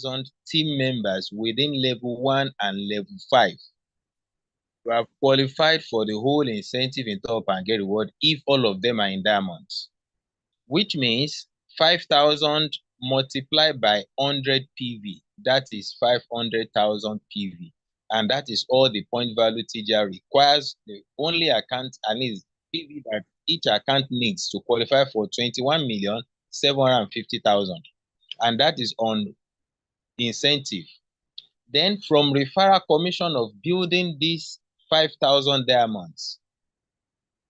team members within level 1 and level 5. You have qualified for the whole incentive in Top and Get Reward if all of them are in diamonds, which means 5,000 multiplied by 100 PV. That is 500,000 PV. And that is all the point value TGR requires. The only account, at least PV that each account needs to qualify for 21,750,000. And that is on incentive. Then from referral commission of building these 5,000 diamonds,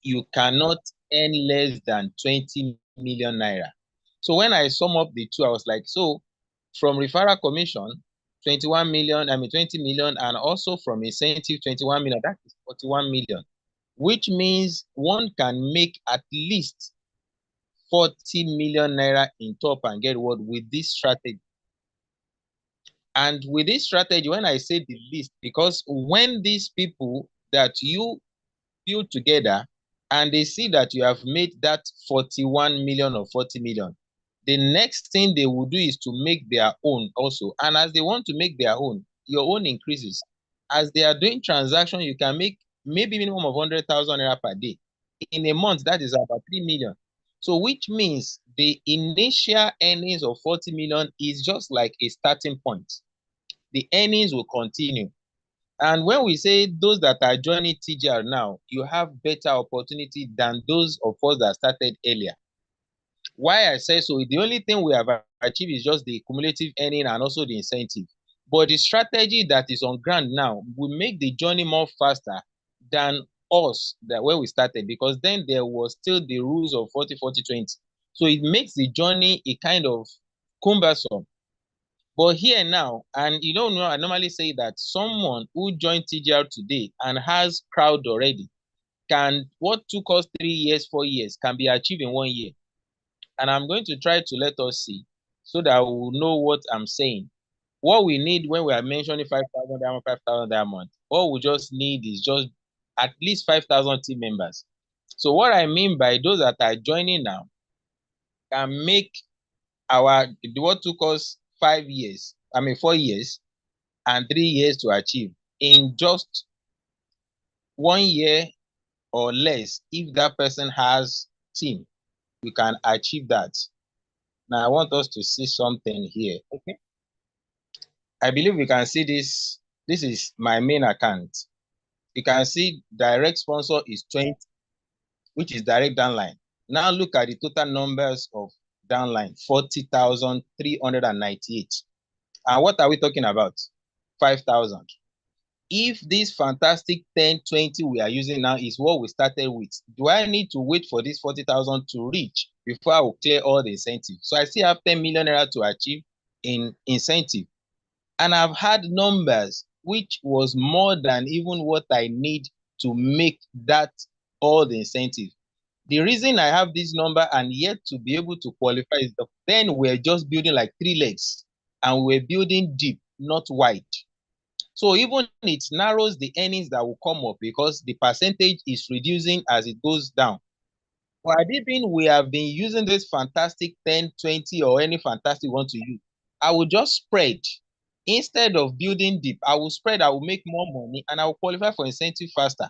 you cannot earn less than 20 million naira. So when I sum up the two, I was like, so from referral commission, 21 million, 20 million, and also from incentive, 21 million, that is 41 million, which means one can make at least 40 million naira in Top and Get Reward with this strategy. And with this strategy, when I say the least, because when these people that you build together and they see that you have made that 41 million or 40 million, the next thing they will do is to make their own also. And as they want to make their own, your own increases. As they are doing transaction, you can make maybe minimum of 100,000 naira per day. In a month, that is about 3 million. So which means the initial earnings of 40 million is just like a starting point. The earnings will continue. And when we say those that are joining TGR now, you have better opportunity than those of us that started earlier. Why I say so, the only thing we have achieved is just the cumulative earning and also the incentive. But the strategy that is on ground now will make the journey more faster than us that where we started, because then there was still the rules of 40-40-20. So it makes the journey a kind of cumbersome. But here now, and you don't know, I normally say that someone who joined TGR today and has crowd already can, what took us 3 years, 4 years, can be achieved in 1 year. And I'm going to try to let us see so that we will know what I'm saying. What we need when we are mentioning 5,000 diamond, 5,000 diamond, all we just need is just at least 5,000 team members. So what I mean by those that are joining now can make what took us 4 years and 3 years to achieve in just 1 year or less. If that person has team, you can achieve that. Now I want us to see something here. Okay. I believe we can see this. This is my main account. You can see direct sponsor is 20, which is direct downline. Now look at the total numbers of downline, 40,398. And what are we talking about? 5,000. If this fantastic 10-20 we are using now is what we started with, do I need to wait for this 40,000 to reach before I will clear all the incentives? So I still have 10 million naira to achieve in incentive. And I've had numbers which was more than even what I need to make that all the incentive. The reason I have this number and yet to be able to qualify is that then we're just building like 3 legs and we're building deep, not wide. So even it narrows the earnings that will come up because the percentage is reducing as it goes down. For Adibin, we have been using this fantastic 10-20 or any fantastic you want to use. I will just spread. Instead of building deep, I will spread, I will make more money, and I will qualify for incentive faster.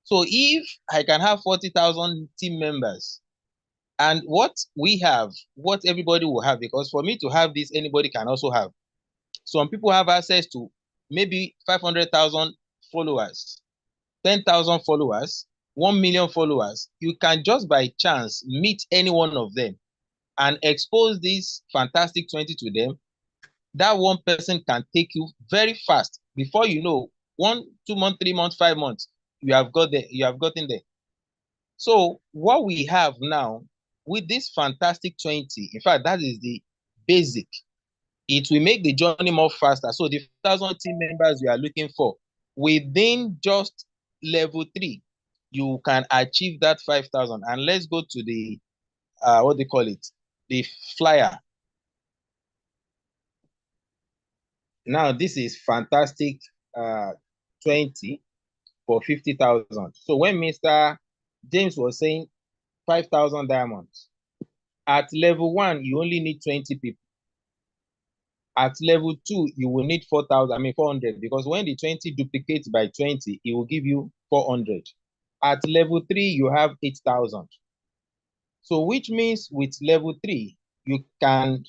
So if I can have 40,000 team members, and what we have, what everybody will have, because for me to have this, anybody can also have. Some people have access to maybe 500,000 followers, 10,000 followers, 1 million followers. You can just by chance meet any one of them and expose this fantastic 20 to them. That one person can take you very fast. Before you know, 1, 2 months, 3 months, 5 months, you have gotten there. So what we have now with this fantastic 20, in fact, that is the basic. It will make the journey more faster. So the 1,000 team members you are looking for, within just level 3, you can achieve that 5,000. And let's go to the, what they call it, the flyer. Now, this is fantastic 20 for 50,000. So when Mr. James was saying 5,000 diamonds, at level 1, you only need 20 people. At level 2, you will need 400, because when the 20 duplicates by 20, it will give you 400. At level 3, you have 8,000. So which means with level 3, you can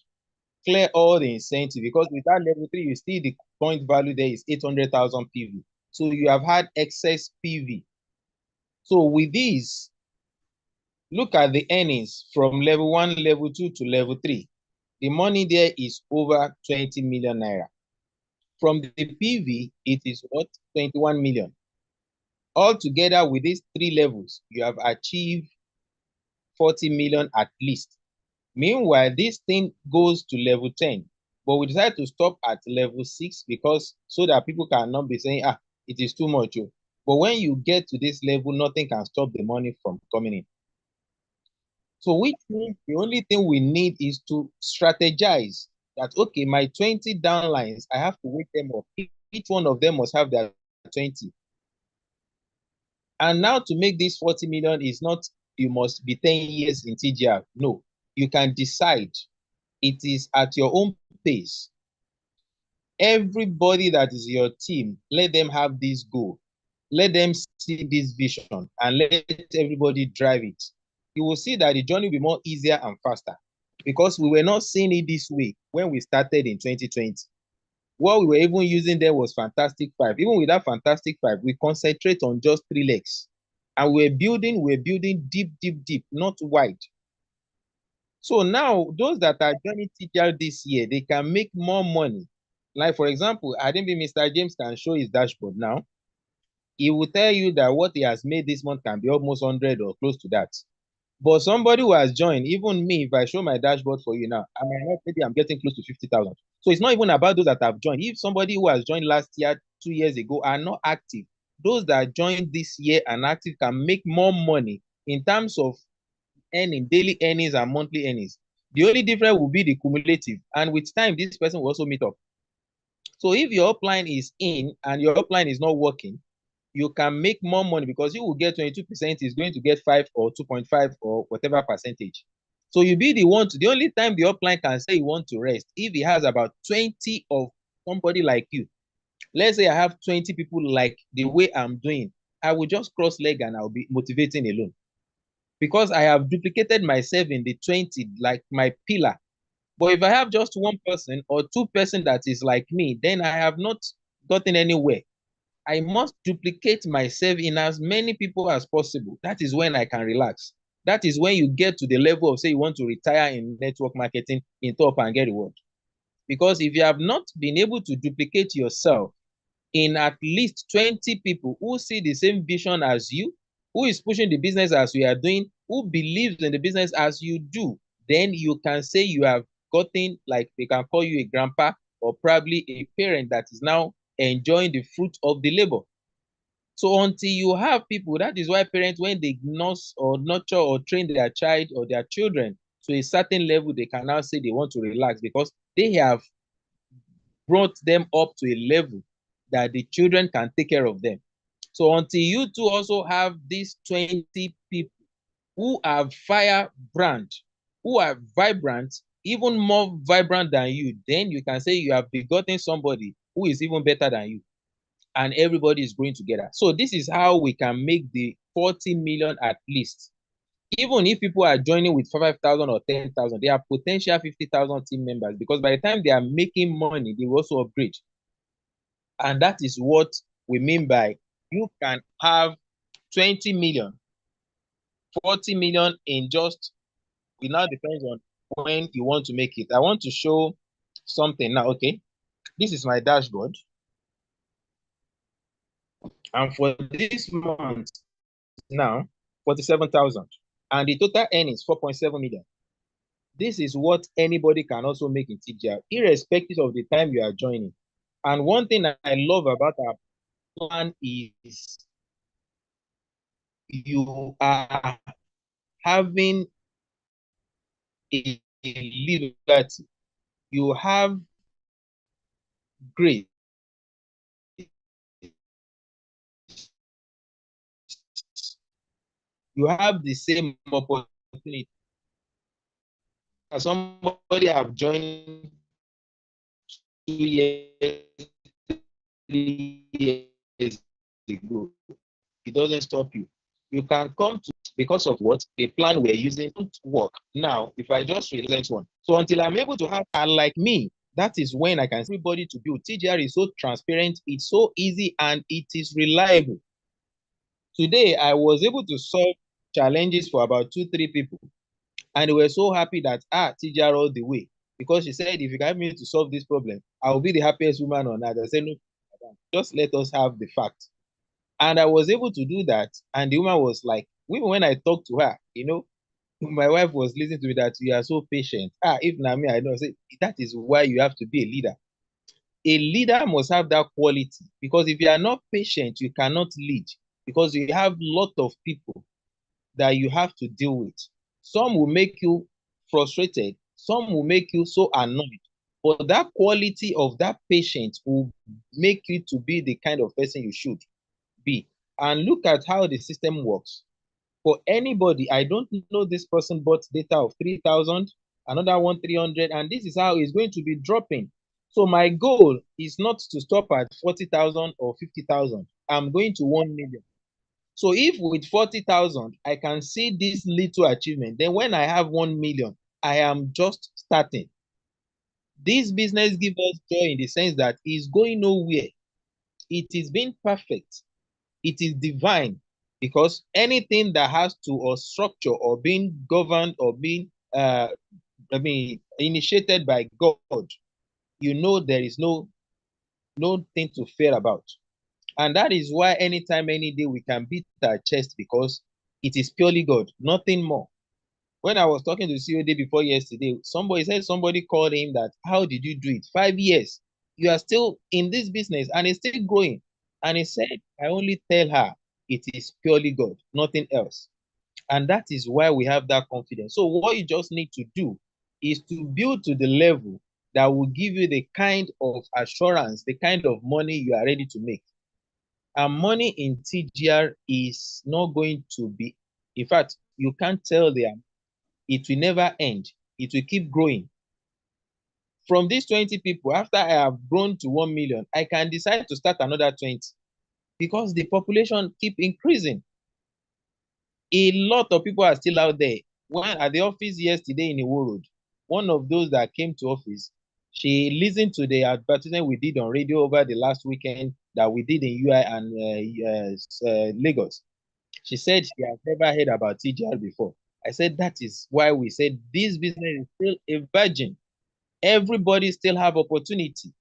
clear all the incentive, because with that level 3, you see the point value there is 800,000 PV. So you have had excess PV. So with this, look at the earnings from level 1, level 2 to level 3. The money there is over 20 million naira. From the PV, it is what? 21 million. Altogether, with these 3 levels, you have achieved 40 million at least. Meanwhile, this thing goes to level 10, but we decided to stop at level 6 because so that people cannot be saying, it is too much. But when you get to this level, nothing can stop the money from coming in. So which means the only thing we need is to strategize that, okay, my 20 downlines, I have to wake them up. Each one of them must have their 20. And now to make this 40 million is not, you must be 10 years in TGR. No, you can decide. It is at your own pace. Everybody that is your team, let them have this goal. Let them see this vision and let everybody drive it. You will see that the journey will be more easier and faster, because we were not seeing it this way when we started in 2020. What we were even using there was Fantastic 5. Even with that Fantastic 5, we concentrate on just 3 legs. And we're building deep, deep, deep, not wide. So now, those that are joining TGR this year, they can make more money. Like, for example, I think Mr. James can show his dashboard now. He will tell you that what he has made this month can be almost 100 or close to that. But somebody who has joined, even me, if I show my dashboard for you now, I might not, maybe I'm getting close to 50,000. So it's not even about those that have joined. If somebody who has joined last year, 2 years ago, are not active, those that joined this year and active can make more money in terms of earning, daily earnings and monthly earnings. The only difference will be the cumulative. And with time, this person will also meet up. So if your upline is in and your upline is not working, you can make more money, because you will get 22%, is going to get 5 or 2.5 or whatever percentage. So you be the one to, the only time the upline can say he wants to rest, if he has about 20 of somebody like you. Let's say I have 20 people like the way I'm doing, I will just cross leg and I'll be motivating alone, because I have duplicated myself in the 20, like my pillar. But if I have just 1 person or 2 person that is like me, then I have not gotten anywhere. I must duplicate myself in as many people as possible. That is when I can relax. That is when you get to the level of, say, you want to retire in network marketing in top and get reward. Because if you have not been able to duplicate yourself in at least 20 people who see the same vision as you, who is pushing the business as you are doing, who believes in the business as you do, then you can say you have gotten, like, they can call you a grandpa or probably a parent that is now enjoying the fruit of the labor. So until you have people, that is why parents, when they nurse or nurture or train their child or their children to a certain level, they can now say they want to relax, because they have brought them up to a level that the children can take care of them. So until you two also have these 20 people who are firebrand, who are vibrant, even more vibrant than you, then you can say you have begotten somebody who is even better than you. And everybody is growing together. So this is how we can make the 40 million at least. Even if people are joining with 5,000 or 10,000, they are potential 50,000 team members, because by the time they are making money, they will also upgrade. And that is what we mean by, you can have 20 million, 40 million in just, it now depends on when you want to make it. I want to show something now. Okay, this is my dashboard. And for this month now, 47,000. And the total earnings, 4.7 million. This is what anybody can also make in TGR, irrespective of the time you are joining. And one thing I love about our plan is you are having a liberty. You have grace. You have the same opportunity. Somebody have joined years, 3 years ago. It doesn't stop you. You can come to because of what the plan we're using don't work. Now, if I just relent one. So until I'm able to have, and like me, that is when I can see everybody to build. TGR is so transparent, it's so easy, and it is reliable. Today, I was able to solve challenges for about 2, 3 people. And they were so happy that, TGR all the way. Because she said, if you can help me to solve this problem, I will be the happiest woman on earth. I said, no, just let us have the fact. And I was able to do that. And the woman was like, even when I talked to her, my wife was listening to me that you are so patient. If not me, I know. I say, that is why you have to be a leader. A leader must have that quality because if you are not patient, you cannot lead because you have a lot of people that you have to deal with. Some will make you frustrated, some will make you so annoyed. But that quality of that patience will make you to be the kind of person you should be. And look at how the system works. For anybody, I don't know this person bought data of 3,000, another one 300, and this is how it's going to be dropping. So my goal is not to stop at 40,000 or 50,000. I'm going to 1 million. So if with 40,000, I can see this little achievement, then when I have 1 million, I am just starting. This business gives us joy in the sense that it's going nowhere. It is being perfect. It is divine because anything that has to or structure or being governed or being initiated by God, there is no thing to fear about. And that is why anytime, any day, we can beat our chest because it is purely God, nothing more. When I was talking to COD before yesterday, somebody called him that, how did you do it? 5 years. You are still in this business and it's still growing. And he said, I only tell her it is purely God, nothing else. And that is why we have that confidence. So what you just need to do is to build to the level that will give you the kind of assurance, the kind of money you are ready to make. And money in TGR is not going to be, in fact, you can't tell them, it will never end. It will keep growing. From these 20 people, after I have grown to 1 million, I can decide to start another 20 because the population keep increasing. A lot of people are still out there. When at the office yesterday in Iwo Road, one of those that came to office, she listened to the advertisement we did on radio over the last weekend that we did in UI and Lagos. She said she has never heard about TGR before. I said that is why we said this business is still a virgin. Everybody still have opportunity.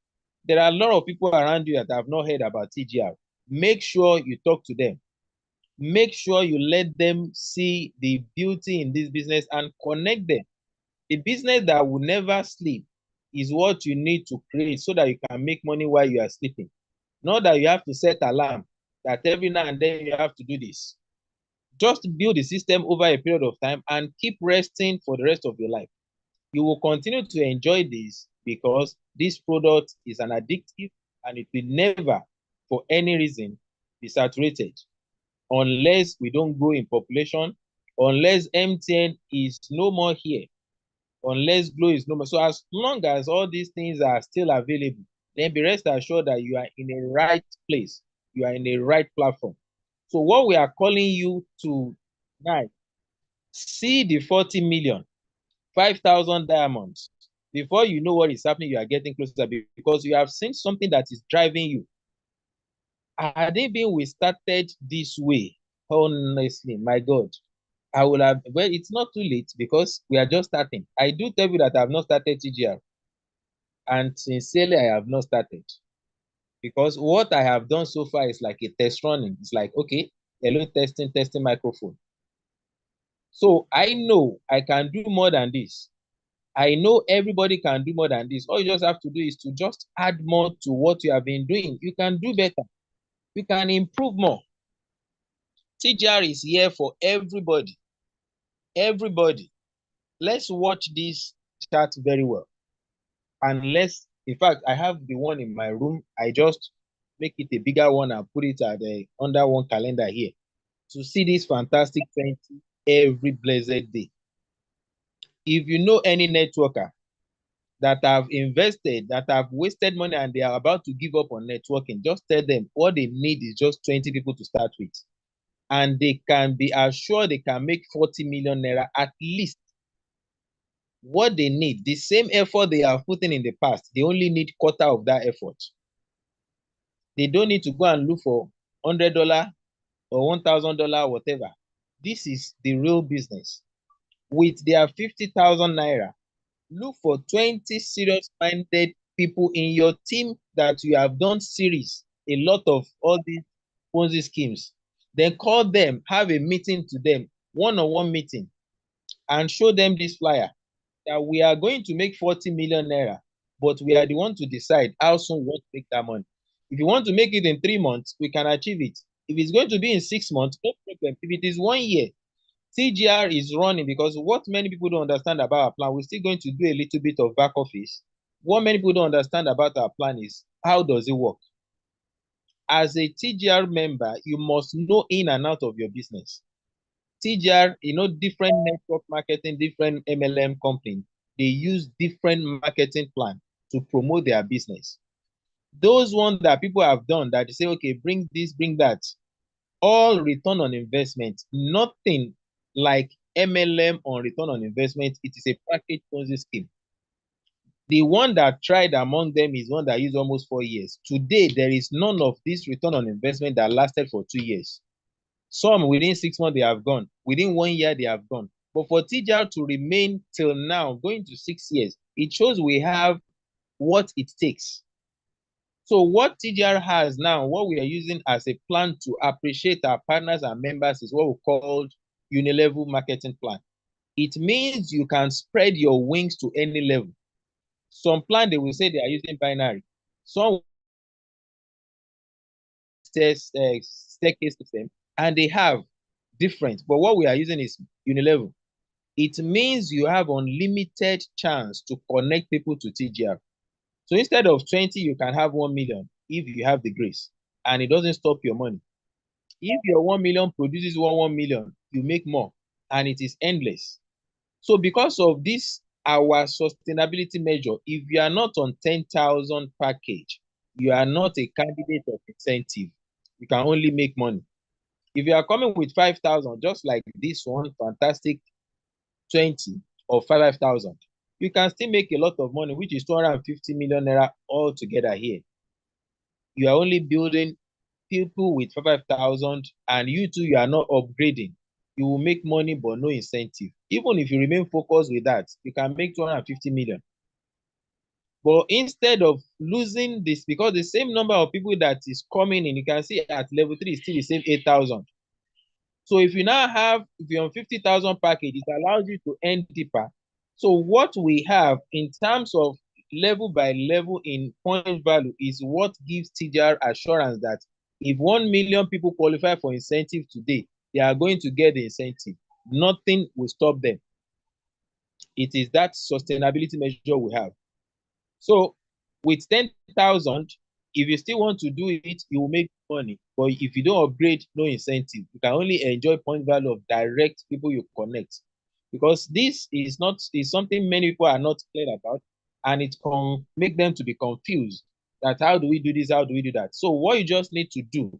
There are a lot of people around you that have not heard about TGR. Make sure you talk to them. Make sure you let them see the beauty in this business and connect them. The business that will never sleep is what you need to create so that you can make money while you are sleeping. Not that you have to set alarm that every now and then you have to do this. Just build the system over a period of time and keep resting for the rest of your life. You will continue to enjoy this because this product is an addictive and it will never, for any reason, be saturated unless we don't grow in population, unless MTN is no more here, unless Glo is no more. So as long as all these things are still available, then be rest assured that you are in the right place. You are in the right platform. So what we are calling you to now, see the 40 million, 5,000 diamonds. Before you know what is happening, you are getting closer because you have seen something that is driving you. Had it been we started this way, honestly, my God, I will have, well, it's not too late because we are just starting. I do tell you that I have not started TGR. And sincerely, I have not started. Because what I have done so far is like a test running. It's like, okay, hello, testing microphone. So I know I can do more than this. I know everybody can do more than this. All you just have to do is to just add more to what you have been doing. You can do better. You can improve more. TGR is here for everybody. Everybody. Let's watch this chart very well. And let's, in fact, I have the one in my room. I just make it a bigger one and put it at the under one calendar here to see this fantastic 20 every blessed day. If you know any networker that have invested, that have wasted money, and they are about to give up on networking, just tell them what they need is just 20 people to start with. And they can be assured they can make 40 million naira at least. What they need, the same effort they have put in the past, they only need quarter of that effort. They don't need to go and look for $100 or $1,000, whatever. This is the real business. With their 50,000 naira, look for 20 serious-minded people in your team that you have done series, a lot of all these Ponzi schemes. Then call them, have a meeting to them, one-on-one meeting, and show them this flyer that we are going to make 40 million naira, but we are the one to decide how soon we want to make that money. If you want to make it in 3 months, we can achieve it. If it's going to be in 6 months, no problem. If it is 1 year, TGR is running, because what many people don't understand about our plan, we're still going to do a little bit of back office. What many people don't understand about our plan is, how does it work? As a TGR member, you must know in and out of your business. TGR, different network marketing, different MLM companies, they use different marketing plan to promote their business. Those ones that people have done that they say, okay, bring this, bring that, all return on investment, nothing like MLM on return on investment. It is a package Ponzi scheme. The one that tried among them is one that used almost 4 years. Today, there is none of this return on investment that lasted for 2 years. Some within 6 months, they have gone. Within 1 year, they have gone. But for TGR to remain till now, going to 6 years, it shows we have what it takes. So what TGR has now, what we are using as a plan to appreciate our partners and members, is what we call unilevel marketing plan. It means you can spread your wings to any level. Some plan, they will say they are using binary. Some staircase system, and they have different. But what we are using is unilevel. It means you have unlimited chance to connect people to TGR. So instead of 20, you can have 1 million if you have the grace, and it doesn't stop your money. If your 1 million produces 1 million, you make more, and it is endless. So because of this, our sustainability measure, if you are not on 10,000 package, you are not a candidate of incentive. You can only make money. If you are coming with 5,000, just like this one, fantastic 20 or 5,000, you can still make a lot of money, which is 250 million naira altogether here. You are only building people with 5,000, and you too, you are not upgrading. You will make money, but no incentive. Even if you remain focused with that, you can make 250 million. But instead of losing this, because the same number of people that is coming in, you can see at level 3 is still the same 8,000. So if you now have, if you're on 50,000 package, it allows you to earn deeper. So what we have in terms of level by level in point value is what gives TGR assurance that if 1 million people qualify for incentive today, they are going to get the incentive. Nothing will stop them. It is that sustainability measure we have. So with 10,000, if you still want to do it, you will make money. But if you don't upgrade, no incentive. You can only enjoy point value of direct people you connect. Because this is something many people are not clear about, and it can make them to be confused that how do we do this, how do we do that. So what you just need to do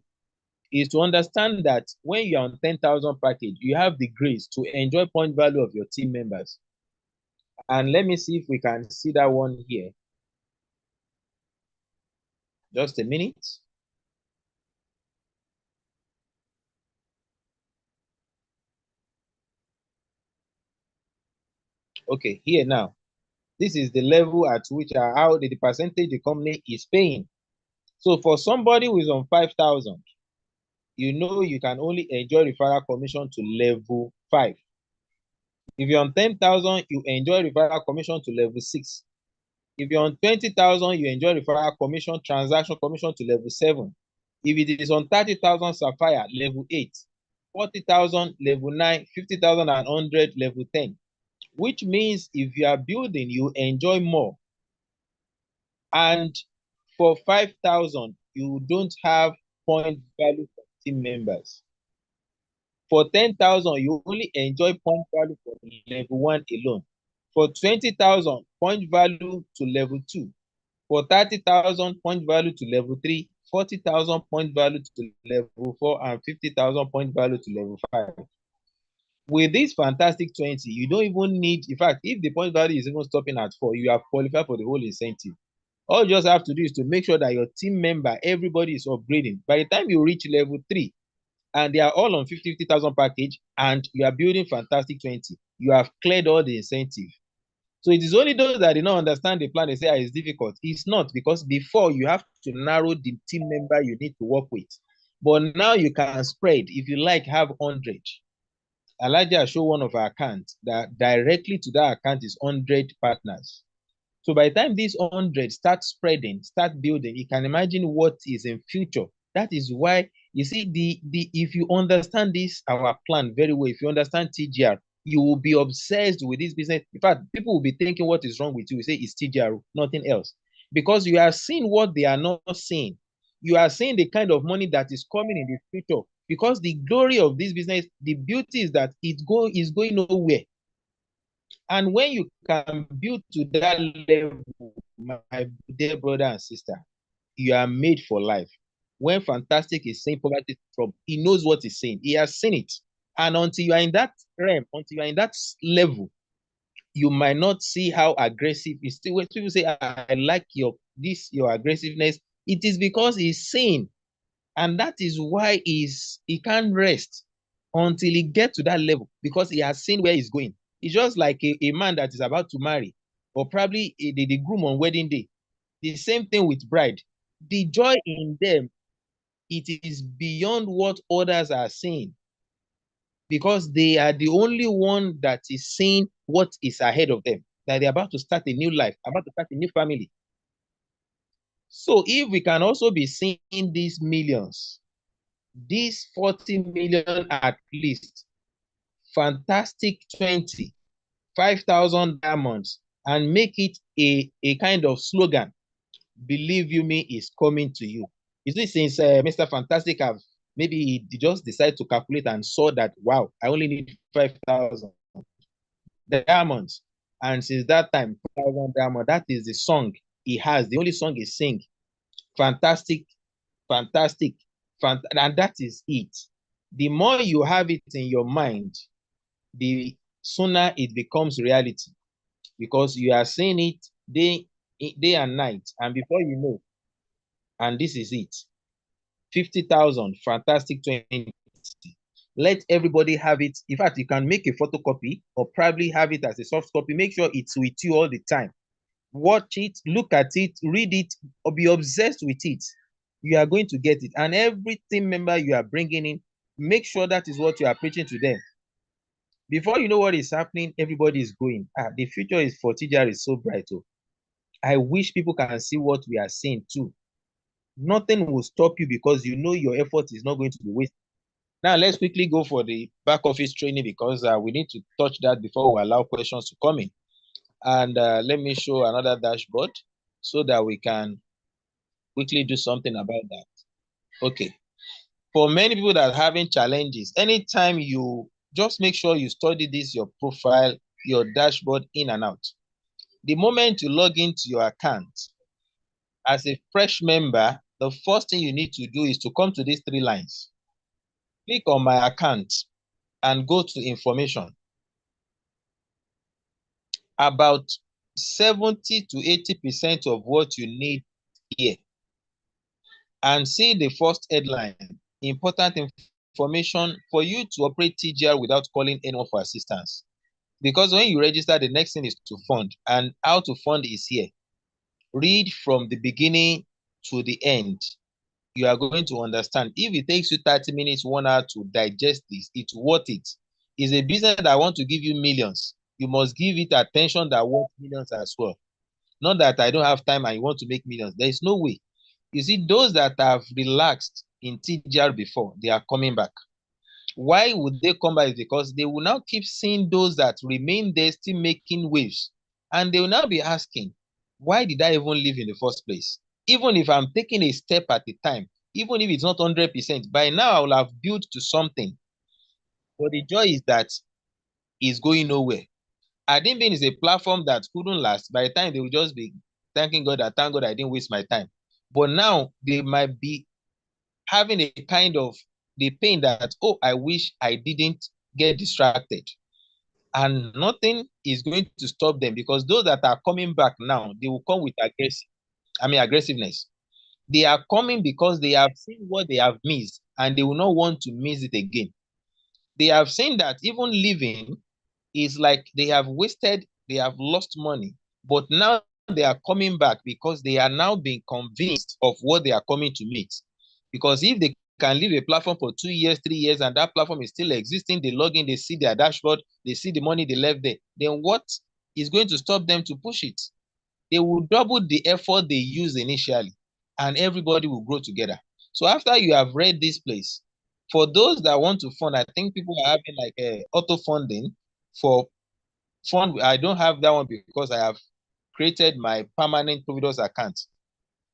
is to understand that when you're on 10,000 package, you have the grace to enjoy point value of your team members. And let me see if we can see that one here. Just a minute. Okay, here now. This is the level at which how the percentage the company is paying. So for somebody who is on 5,000, you can only enjoy referral commission to level 5. If you're on 10,000, you enjoy referral commission to level 6. If you're on 20,000, you enjoy referral commission, transaction commission to level 7. If it is on 30,000 Sapphire, level 8. 40,000, level 9. 50,000 and 100, level 10. Which means if you are building, you enjoy more. And for 5,000, you don't have point value for team members. For 10,000, you only enjoy point value for level 1 alone. For 20,000, point value to level 2. For 30,000, point value to level 3. 40,000, point value to level 4. And 50,000, point value to level 5. With this fantastic 20, you don't even need, in fact, if the point value is even stopping at 4, you have qualified for the whole incentive. All you just have to do is to make sure that your team member, everybody is upgrading. By the time you reach level 3, and they are all on 50,000 package, and you are building fantastic 20, you have cleared all the incentive. So it is only those that did not understand the plan, they say it's difficult. It's not, because before you have to narrow the team member you need to work with. But now you can spread. If you like, have 100. Elijah show one of our accounts that directly to that account is 100 partners. So by the time these 100 start spreading, start building, you can imagine what is in future. That is why you see if you understand this our plan very well, if you understand TGR, you will be obsessed with this business. In fact, people will be thinking what is wrong with you. You say it's TGR, nothing else, because you are seeing what they are not seeing. You are seeing the kind of money that is coming in the future. Because the glory of this business, the beauty is that is going nowhere. And when you can build to that level, my dear brother and sister, you are made for life. When Fantastic is saying poverty from, he knows what he's saying. He has seen it. And until you are in that realm, until you are in that level, you might not see how aggressive it's still. When people say, I like your aggressiveness, it is because he's saying, and that is why he can't rest until he gets to that level, because he has seen where he's going. It's just like a man that is about to marry, or probably the groom on wedding day. The same thing with bride. The joy in them, it is beyond what others are seeing, because they are the only one that is seeing what is ahead of them, that they're about to start a new life, about to start a new family. So if we can also be seeing these millions, these 40 million at least, fantastic 20, 5,000 diamonds, and make it a kind of slogan, believe you me, is coming to you. You see, since Mr. Fantastic have maybe he just decided to calculate and saw that, wow, I only need 5,000 diamonds. And since that time, 5,000 diamonds, that is the song he has, the only song he sings. Fantastic, fantastic, and that is it. The more you have it in your mind, the sooner it becomes reality, because you are seeing it day and night, and before you know, and this is it. 50,000, fantastic 20. Let everybody have it. In fact, you can make a photocopy or probably have it as a soft copy. Make sure it's with you all the time. Watch it, look at it, read it, or be obsessed with it. You are going to get it. And every team member you are bringing in, make sure that is what you are preaching to them. Before you know what is happening, everybody is going. The future is for TGR is so bright. Oh. I wish people can see what we are seeing too. Nothing will stop you, because you know your effort is not going to be wasted. Now, let's quickly go for the back office training, because we need to touch that before we allow questions to come in. And let me show another dashboard so that we can quickly do something about that. Okay. For many people that are having challenges, anytime you just make sure you study this, your profile, your dashboard in and out. The moment you log into your account as a fresh member, the first thing you need to do is to come to these 3 lines. Click on my account and go to information. About 70 to 80% of what you need here. And see the first headline, important information for you to operate TGR without calling anyone for assistance. Because when you register, the next thing is to fund, and how to fund is here. Read from the beginning to the end. You are going to understand. If it takes you 30 minutes, 1 hour to digest this, it's worth it. It's a business that I want to give you millions. You must give it attention that worth millions as well. Not that I don't have time and you want to make millions. There is no way. You see, those that have relaxed in TGR before, they are coming back. Why would they come back? Because they will now keep seeing those that remain there still making waves. And they will now be asking, why did I even leave in the first place? Even if I'm taking a step at a time, even if it's not 100%, by now I will have built to something. But the joy is that it's going nowhere. Admin is a platform that couldn't last. By the time they will just be thanking God that thank God I didn't waste my time. But now they might be having a kind of the pain that, oh, I wish I didn't get distracted. And nothing is going to stop them, because those that are coming back now, they will come with aggressiveness. They are coming because they have seen what they have missed and they will not want to miss it again. They have seen that even living is like they have wasted, they have lost money, but now they are coming back because they are now being convinced of what they are coming to meet. Because if they can leave a platform for 2 years, 3 years, and that platform is still existing, they log in, they see their dashboard, they see the money they left there, then what is going to stop them to push it? They will double the effort they use initially, and everybody will grow together. So after you have read this place, for those that want to fund, I think people are having like a auto funding for fund. I don't have that one because I have created my permanent Providence account.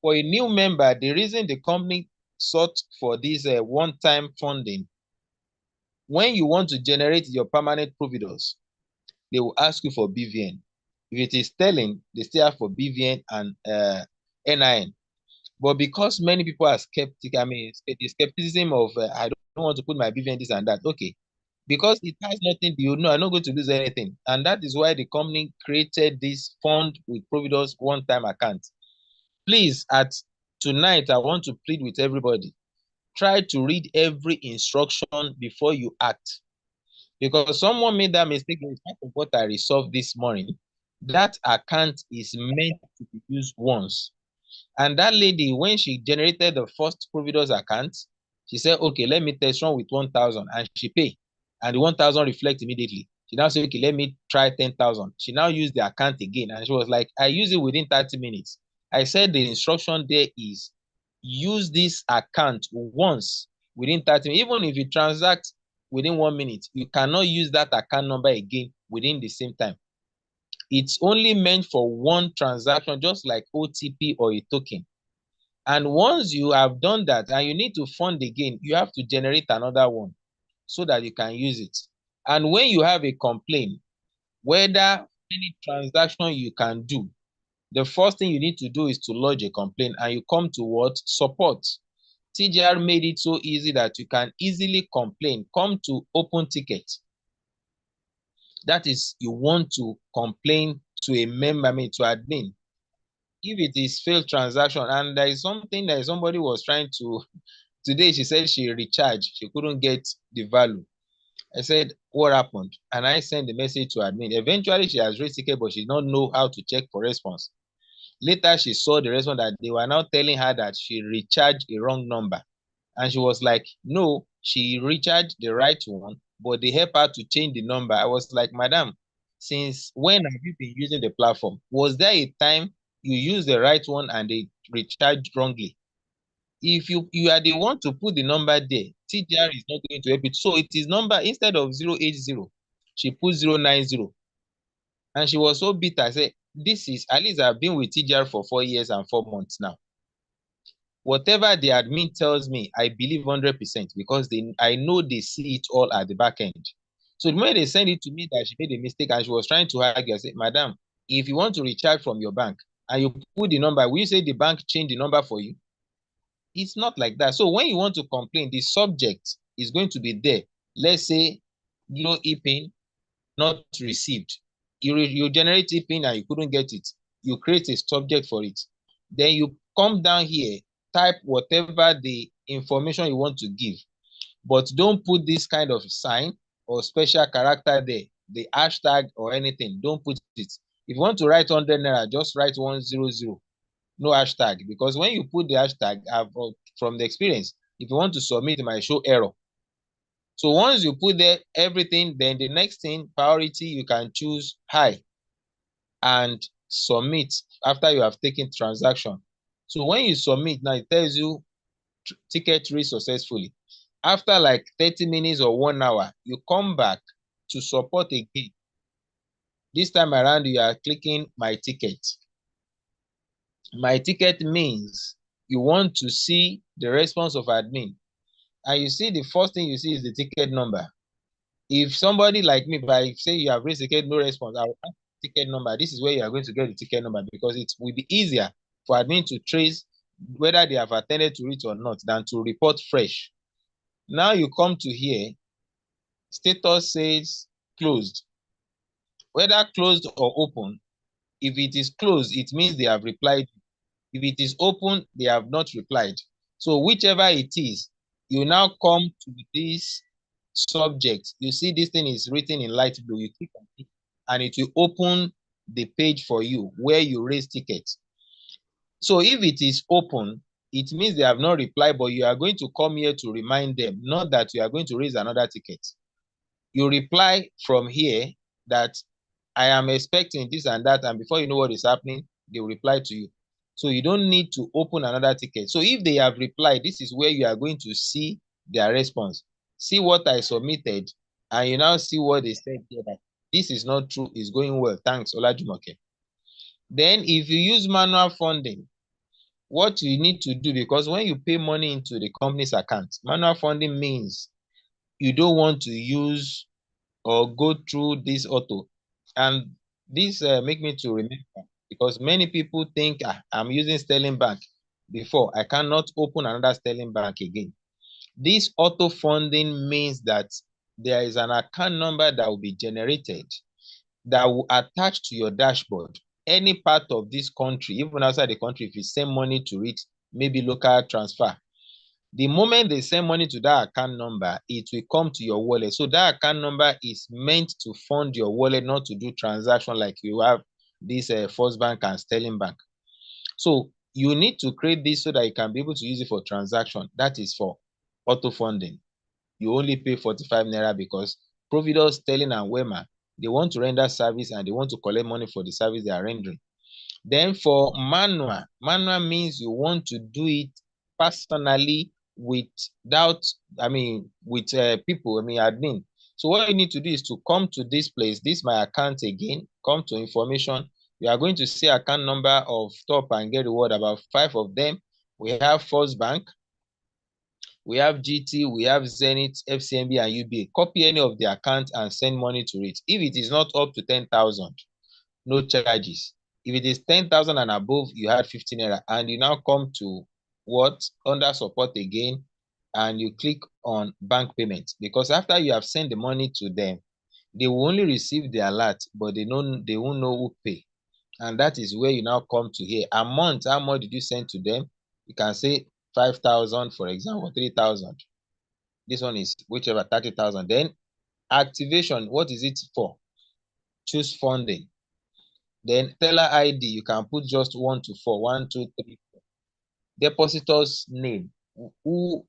For a new member, the reason the company sought for this one-time funding, when you want to generate your permanent Providence, they will ask you for BVN. If it is Sterling, they still have for BVN and NIN. But because many people are skeptic, the skepticism of I don't want to put my BVN this and that. Okay, because it has nothing, I'm not going to lose anything. And that is why the company created this fund with Providence one-time account. Please, at tonight, I want to plead with everybody. Try to read every instruction before you act. Because someone made that mistake in part of what I resolved this morning. That account is meant to be used once. And that lady, when she generated the first Providence account, she said, okay, let me test run with 1,000, and she paid. And the 1,000 reflect immediately. She now said, okay, let me try 10,000. She now used the account again. And she was like, I use it within 30 minutes. I said the instruction there is use this account once within 30 minutes. Even if you transact within 1 minute, you cannot use that account number again within the same time. It's only meant for one transaction, just like OTP or a token. And once you have done that and you need to fund again, you have to generate another one so that you can use it. And when you have a complaint, whether any transaction you can do, the first thing you need to do is to lodge a complaint, and you come to what? Support. TGR made it so easy that you can easily complain. Come to open ticket. That is, you want to complain to a member, to admin. If it is failed transaction, and there is something that somebody was trying to, today she said she recharged, she couldn't get the value. I said, what happened? And I sent the message to admin. Eventually, she has raised ticket, but she did not know how to check for response. Later, she saw the response that they were now telling her that she recharged a wrong number. And she was like, no, she recharged the right one, but they helped her to change the number. I was like, madam, since when have you been using the platform? Was there a time you used the right one and they recharged wrongly? If you are the one to put the number there, TGR is not going to help it. So it is number, instead of 080, she put 090. And she was so bitter. I said, this is, at least I've been with TGR for 4 years and 4 months now. Whatever the admin tells me, I believe 100% because I know they see it all at the back end. So the moment they send it to me that she made a mistake and she was trying to argue, I said, madam, if you want to recharge from your bank and you put the number, will you say the bank changed the number for you? It's not like that. So when you want to complain, the subject is going to be there. Let's say Glo ePIN not received. You generate ePIN and you couldn't get it. You create a subject for it. Then you come down here, type whatever the information you want to give. But don't put this kind of sign or special character there, the hashtag or anything. Don't put it. If you want to write 100 naira, just write 100. No hashtag, because when you put the hashtag, from the experience, if you want to submit, it might show error. So once you put there everything, then the next thing, priority, you can choose high and submit after you have taken transaction. So when you submit, now it tells you ticket reached successfully. After like 30 minutes or 1 hour, you come back to support again. This time around, you are clicking my ticket. My ticket means you want to see the response of admin. And you see the first thing you see is the ticket number. If somebody like me, if I say you have raised ticket, no response, I will ask ticket number. This is where you are going to get the ticket number, because it will be easier for admin to trace whether they have attended to it or not than to report fresh. Now you come to here, status says closed. Whether closed or open, if it is closed, it means they have replied. If it is open, they have not replied. So whichever it is, you now come to this subject. You see this thing is written in light blue. You click on it and it will open the page for you where you raise tickets. So if it is open, it means they have not replied, but you are going to come here to remind them, not that you are going to raise another ticket. You reply from here that I am expecting this and that, and before you know what is happening, they will reply to you. So you don't need to open another ticket. So if they have replied, this is where you are going to see their response. See what I submitted, and you now see what they said here, that this is not true, it's going well. Thanks, Olajumoke. Then if you use manual funding, what you need to do, because when you pay money into the company's account, manual funding means you don't want to use or go through this auto. And this make me to remember, because many people think I'm using Sterling Bank before, I cannot open another Sterling Bank again. This auto funding means that there is an account number that will be generated that will attach to your dashboard. Any part of this country, even outside the country, if you send money to it, maybe local transfer, the moment they send money to that account number, it will come to your wallet. So that account number is meant to fund your wallet, not to do transaction like you have this First Bank and Sterling Bank. So you need to create this so that you can be able to use it for transaction. That is for auto funding. You only pay 45 naira because Providus, Sterling, and Wema, they want to render service and they want to collect money for the service they are rendering. Then for manual, manual means you want to do it personally without, with people, admin. So what you need to do is to come to this place, this my account again, come to information. You are going to see account number of Top and Get Reward, about 5 of them. We have First Bank, we have GT, we have Zenith, FCMB, and UBA. Copy any of the accounts and send money to it. If it is not up to 10,000, no charges. If it is 10,000 and above, you had 15 naira, and you now come to what? Under support again, and you click on bank payment, because after you have sent the money to them, they will only receive the alert, but they won't know who pay. And that is where you now come to here. Amount, how much did you send to them? You can say 5,000, for example, 3,000. This one is whichever, 30,000. Then activation, what is it for? Choose funding. Then teller ID, you can put just 1 to 4, 1, 2, 3, 4. Depositor's name. Who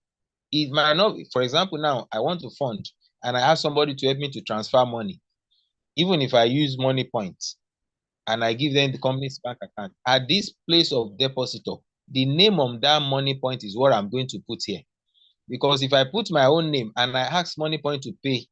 it might not be, for example, now I want to fund and I ask somebody to help me to transfer money. Even if I use Money Points and I give them the company's bank account, at this place of depositor, the name of that Money Point is what I'm going to put here. Because if I put my own name and I ask Money Point to pay,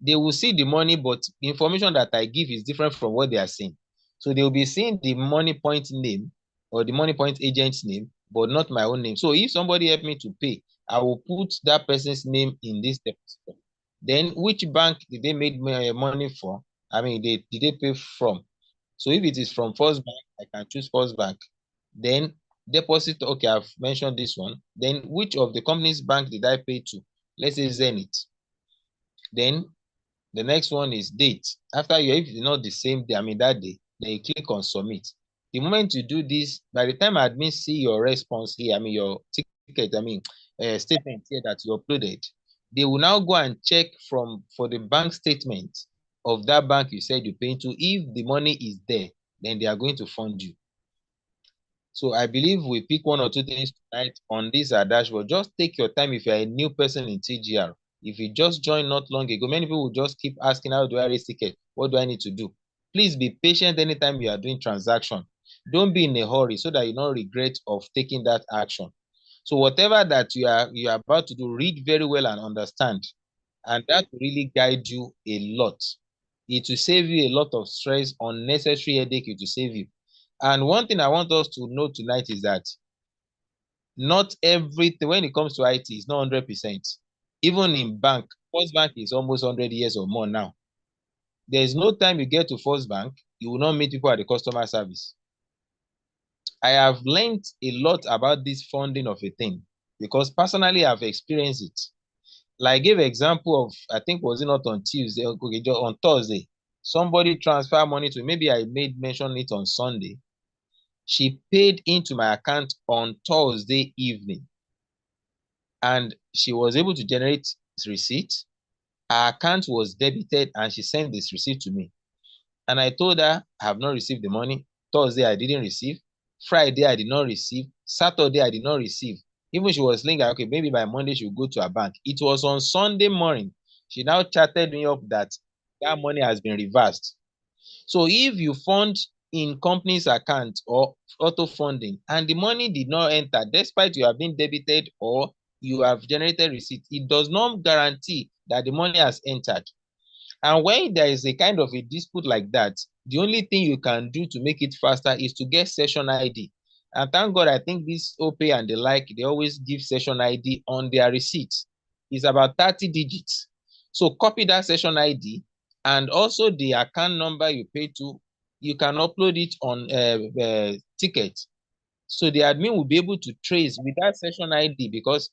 they will see the money, but the information that I give is different from what they are seeing. So they will be seeing the Money Point name or the Money Point agent's name, but not my own name. So if somebody help me to pay, I will put that person's name in this deposit. Then which bank did they make money for? Did they pay from? So if it is from First Bank, I can choose First Bank. Then deposit, okay, I've mentioned this one. Then which of the company's bank did I pay to? Let's say Zenith. Then the next one is date. After you, if it's not the same day, that day, then you click on submit. The moment you do this, by the time admin see your response here, your ticket, statement here that you uploaded, they will now go and check for the bank statement of that bank you said you pay to. If the money is there, then they are going to fund you. So I believe we pick 1 or 2 things tonight on this dashboard. Just take your time if you're a new person in TGR. If you just joined not long ago, many people will just keep asking, how do I raise ticket? What do I need to do? Please be patient anytime you are doing transaction. Don't be in a hurry so that you don't regret of taking that action. So whatever that you are about to do, read very well and understand. And that will really guide you a lot. It will save you a lot of stress, unnecessary headache. It will save you. And one thing I want us to know tonight is that not everything, when it comes to IT, is not 100%. Even in bank, First Bank is almost 100 years or more now. There's no time you get to First Bank, you will not meet people at the customer service. I have learned a lot about this funding of a thing because personally I've experienced it. Like I gave an example of, I think was it not on Tuesday, okay, on Thursday, somebody transferred money to, maybe I made mention it on Sunday. She paid into my account on Thursday evening and she was able to generate receipt. Her account was debited and she sent this receipt to me. And I told her I have not received the money. Thursday I didn't receive. Friday I did not receive. Saturday I did not receive. Even she was thinking, okay, maybe by Monday she will go to her bank. It was on Sunday morning. She now chatted me up that that money has been reversed. So if you fund in company's account or auto funding and the money did not enter, despite you have been debited or you have generated receipt, it does not guarantee that the money has entered. And when there is a kind of a dispute like that, the only thing you can do to make it faster is to get session ID. And thank God, I think this OPay and the like, they always give session ID on their receipts. It's about 30 digits. So copy that session ID and also the account number you pay to, you can upload it on ticket. So the admin will be able to trace with that session ID because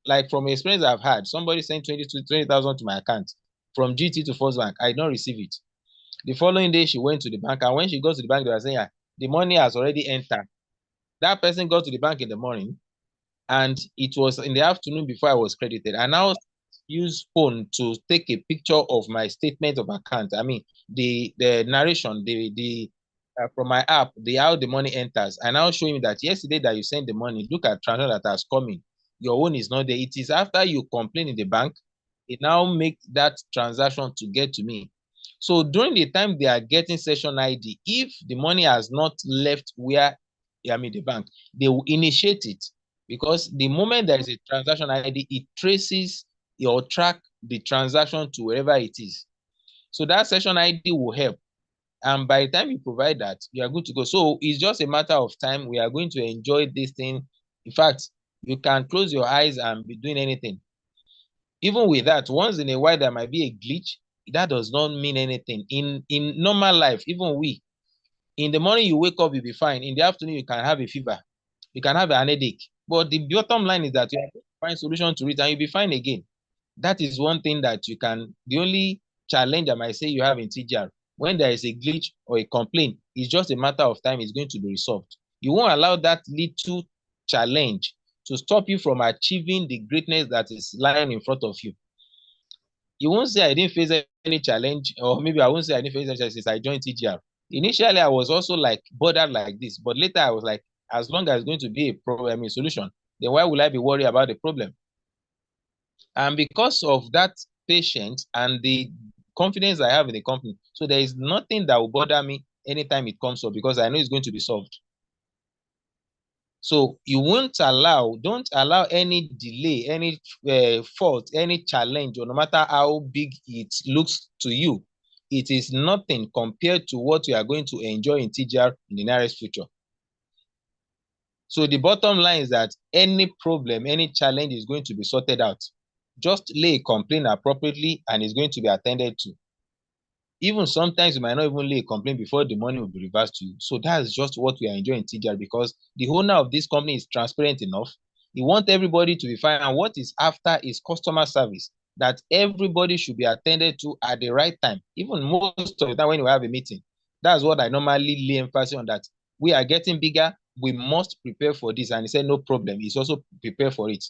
like from experience I've had, somebody sent 20,000 to my account from GT to First Bank. I did not receive it. The following day, she went to the bank, and when she goes to the bank, they were saying, yeah, the money has already entered. That person got to the bank in the morning, and it was in the afternoon before I was credited. I now use phone to take a picture of my statement of account. I mean, the narration, the from my app, the how the money enters. I now show him that yesterday that you sent the money, look at transaction that has come in. Your own is not there. It is after you complain in the bank, it now make that transaction to get to me. So during the time they are getting session ID, if the money has not left where, I mean, the bank, they will initiate it because the moment there is a transaction ID, it traces or track the transaction to wherever it is. So that session ID will help. And by the time you provide that, you are good to go. So it's just a matter of time. We are going to enjoy this thing. In fact, you can close your eyes and be doing anything. Even with that, once in a while there might be a glitch. That does not mean anything. In normal life, even we, in the morning you wake up, you'll be fine. In the afternoon, you can have a fever. You can have an headache. But the bottom line is that you have to find solution to it and you'll be fine again. That is one thing that you can, the only challenge I might say you have in TGR, when there is a glitch or a complaint, it's just a matter of time, it's going to be resolved. You won't allow that little challenge to stop you from achieving the greatness that is lying in front of you. You won't say I didn't face any challenge, or maybe I won't say I didn't face any challenge since I joined TGR. Initially, I was also like bothered like this, but later I was like, as long as it's going to be a problem, a solution, then why will I be worried about the problem? And because of that patience and the confidence I have in the company, so there is nothing that will bother me anytime it comes up because I know it's going to be solved. So you won't allow, don't allow any delay, any fault, any challenge, or no matter how big it looks to you, it is nothing compared to what you are going to enjoy in TGR in the nearest future. So the bottom line is that any problem, any challenge is going to be sorted out. Just lay a complaint appropriately and it's going to be attended to. Even sometimes you might not even lay a complaint before the money will be reversed to you. So that's just what we are enjoying in TGR because the owner of this company is transparent enough. He wants everybody to be fine. And what is after is customer service, that everybody should be attended to at the right time. Even most of the time when you have a meeting, that's what I normally lay emphasis on, that we are getting bigger. We must prepare for this. And he said, no problem. He's also prepared for it.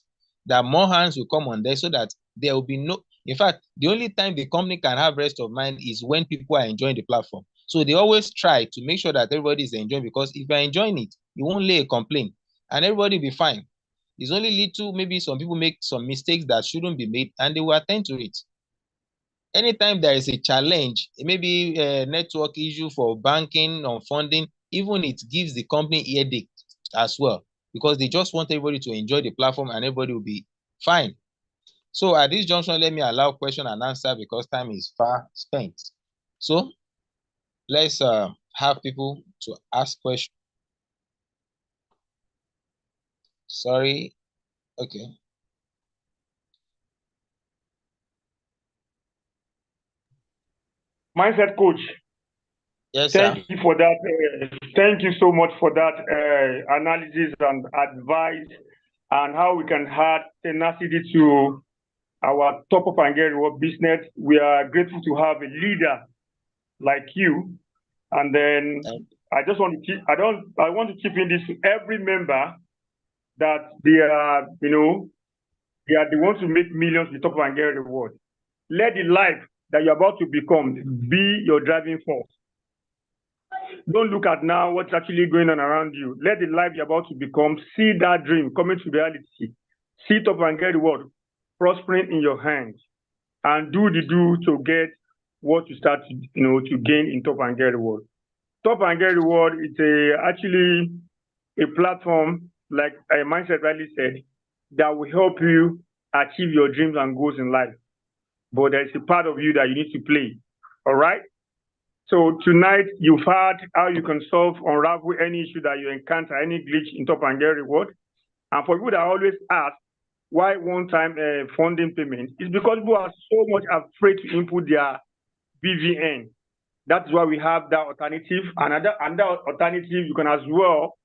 That more hands will come on there so that there will be no, in fact, the only time the company can have rest of mind is when people are enjoying the platform. So they always try to make sure that everybody is enjoying, because if you're enjoying it, you won't lay a complaint and everybody will be fine. It's only little, maybe some people make some mistakes that shouldn't be made and they will attend to it. Anytime there is a challenge, maybe a network issue for banking or funding, even it gives the company headache as well, because they just want everybody to enjoy the platform and everybody will be fine. So at this junction, let me allow question and answer because time is far spent. So let's have people to ask questions. Sorry. Okay. Mindset coach. Yes, Thank sir. you for that. Thank you so much for that analysis and advice and how we can add tenacity to our top up and get reward business. We are grateful to have a leader like you. And then I just want to keep I want to keep in this to every member that they are, they are the ones to make millions with top up and get reward. Let the life that you're about to become be your driving force. Don't look at now what's actually going on around you. Let the life you're about to become, see that dream coming to reality. Sit up and get what? Prospering in your hands. And do the do to get what you start to, to gain in Top and Get Reward. Top and Get Reward is actually a platform, like Mindset rightly said, that will help you achieve your dreams and goals in life. But there's a part of you that you need to play. All right? So tonight you've heard how you can solve, unravel any issue that you encounter, any glitch in Top and Get Reward. And for people that always ask why one-time funding payment, it's because people are so much afraid to input their BVN. That's why we have that alternative. Another alternative, you can as well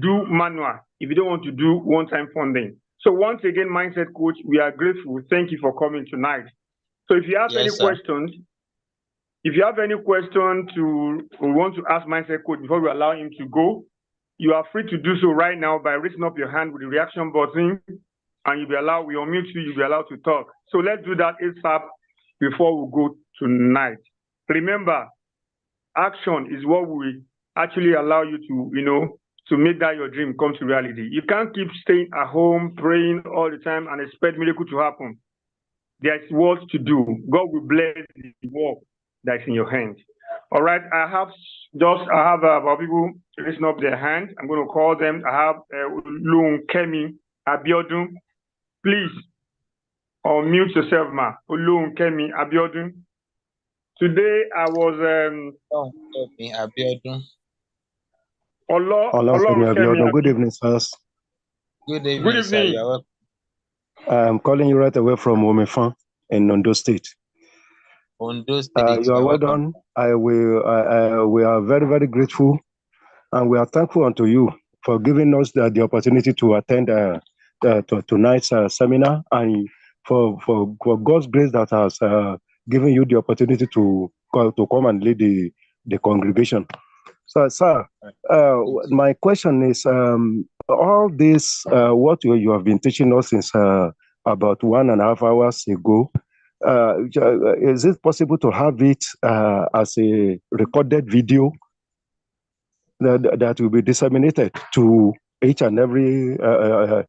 do manual if you don't want to do one-time funding. So once again, Mindset Coach, we are grateful. Thank you for coming tonight. So if you have any questions, we want to ask Mindset Coach before we allow him to go, you are free to do so right now by raising up your hand with the reaction button, and we unmute you, you'll be allowed to talk. So let's do that ASAP before we go tonight. Remember, action is what will actually allow you to make that your dream come to reality. You can't keep staying at home, praying all the time and expect miracle to happen. There's work to do. God will bless the work that's in your hands. All right, I have about people raising up their hand. I'm going to call them. I have Lung Kemi Abiodun. Please unmute yourself, ma. Lung Kemi Abiodun. Today I was Abiodun. Kemi. Good evening, sirs. Good evening, sir. You're welcome. I'm calling you right away from Omefan in Ondo State. Ondo State. You are well done. We are very, very grateful, and we are thankful unto you for giving us the opportunity to attend tonight's seminar, and for God's grace that has given you the opportunity to come and lead the congregation. So, sir, my question is, all this, what you have been teaching us since about 1.5 hours ago, is it possible to have it as a recorded video that will be disseminated to each and every to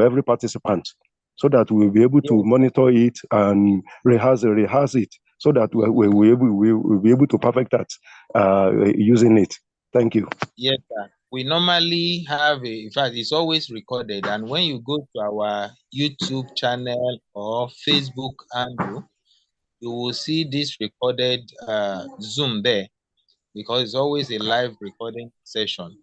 every participant, so that we'll be able to monitor it and rehearse it, so that we'll be able to perfect that using it. Thank you. Yes, sir. We normally have in fact, it's always recorded, and when you go to our YouTube channel or Facebook handle, you will see this recorded Zoom there, because it's always a live recording session.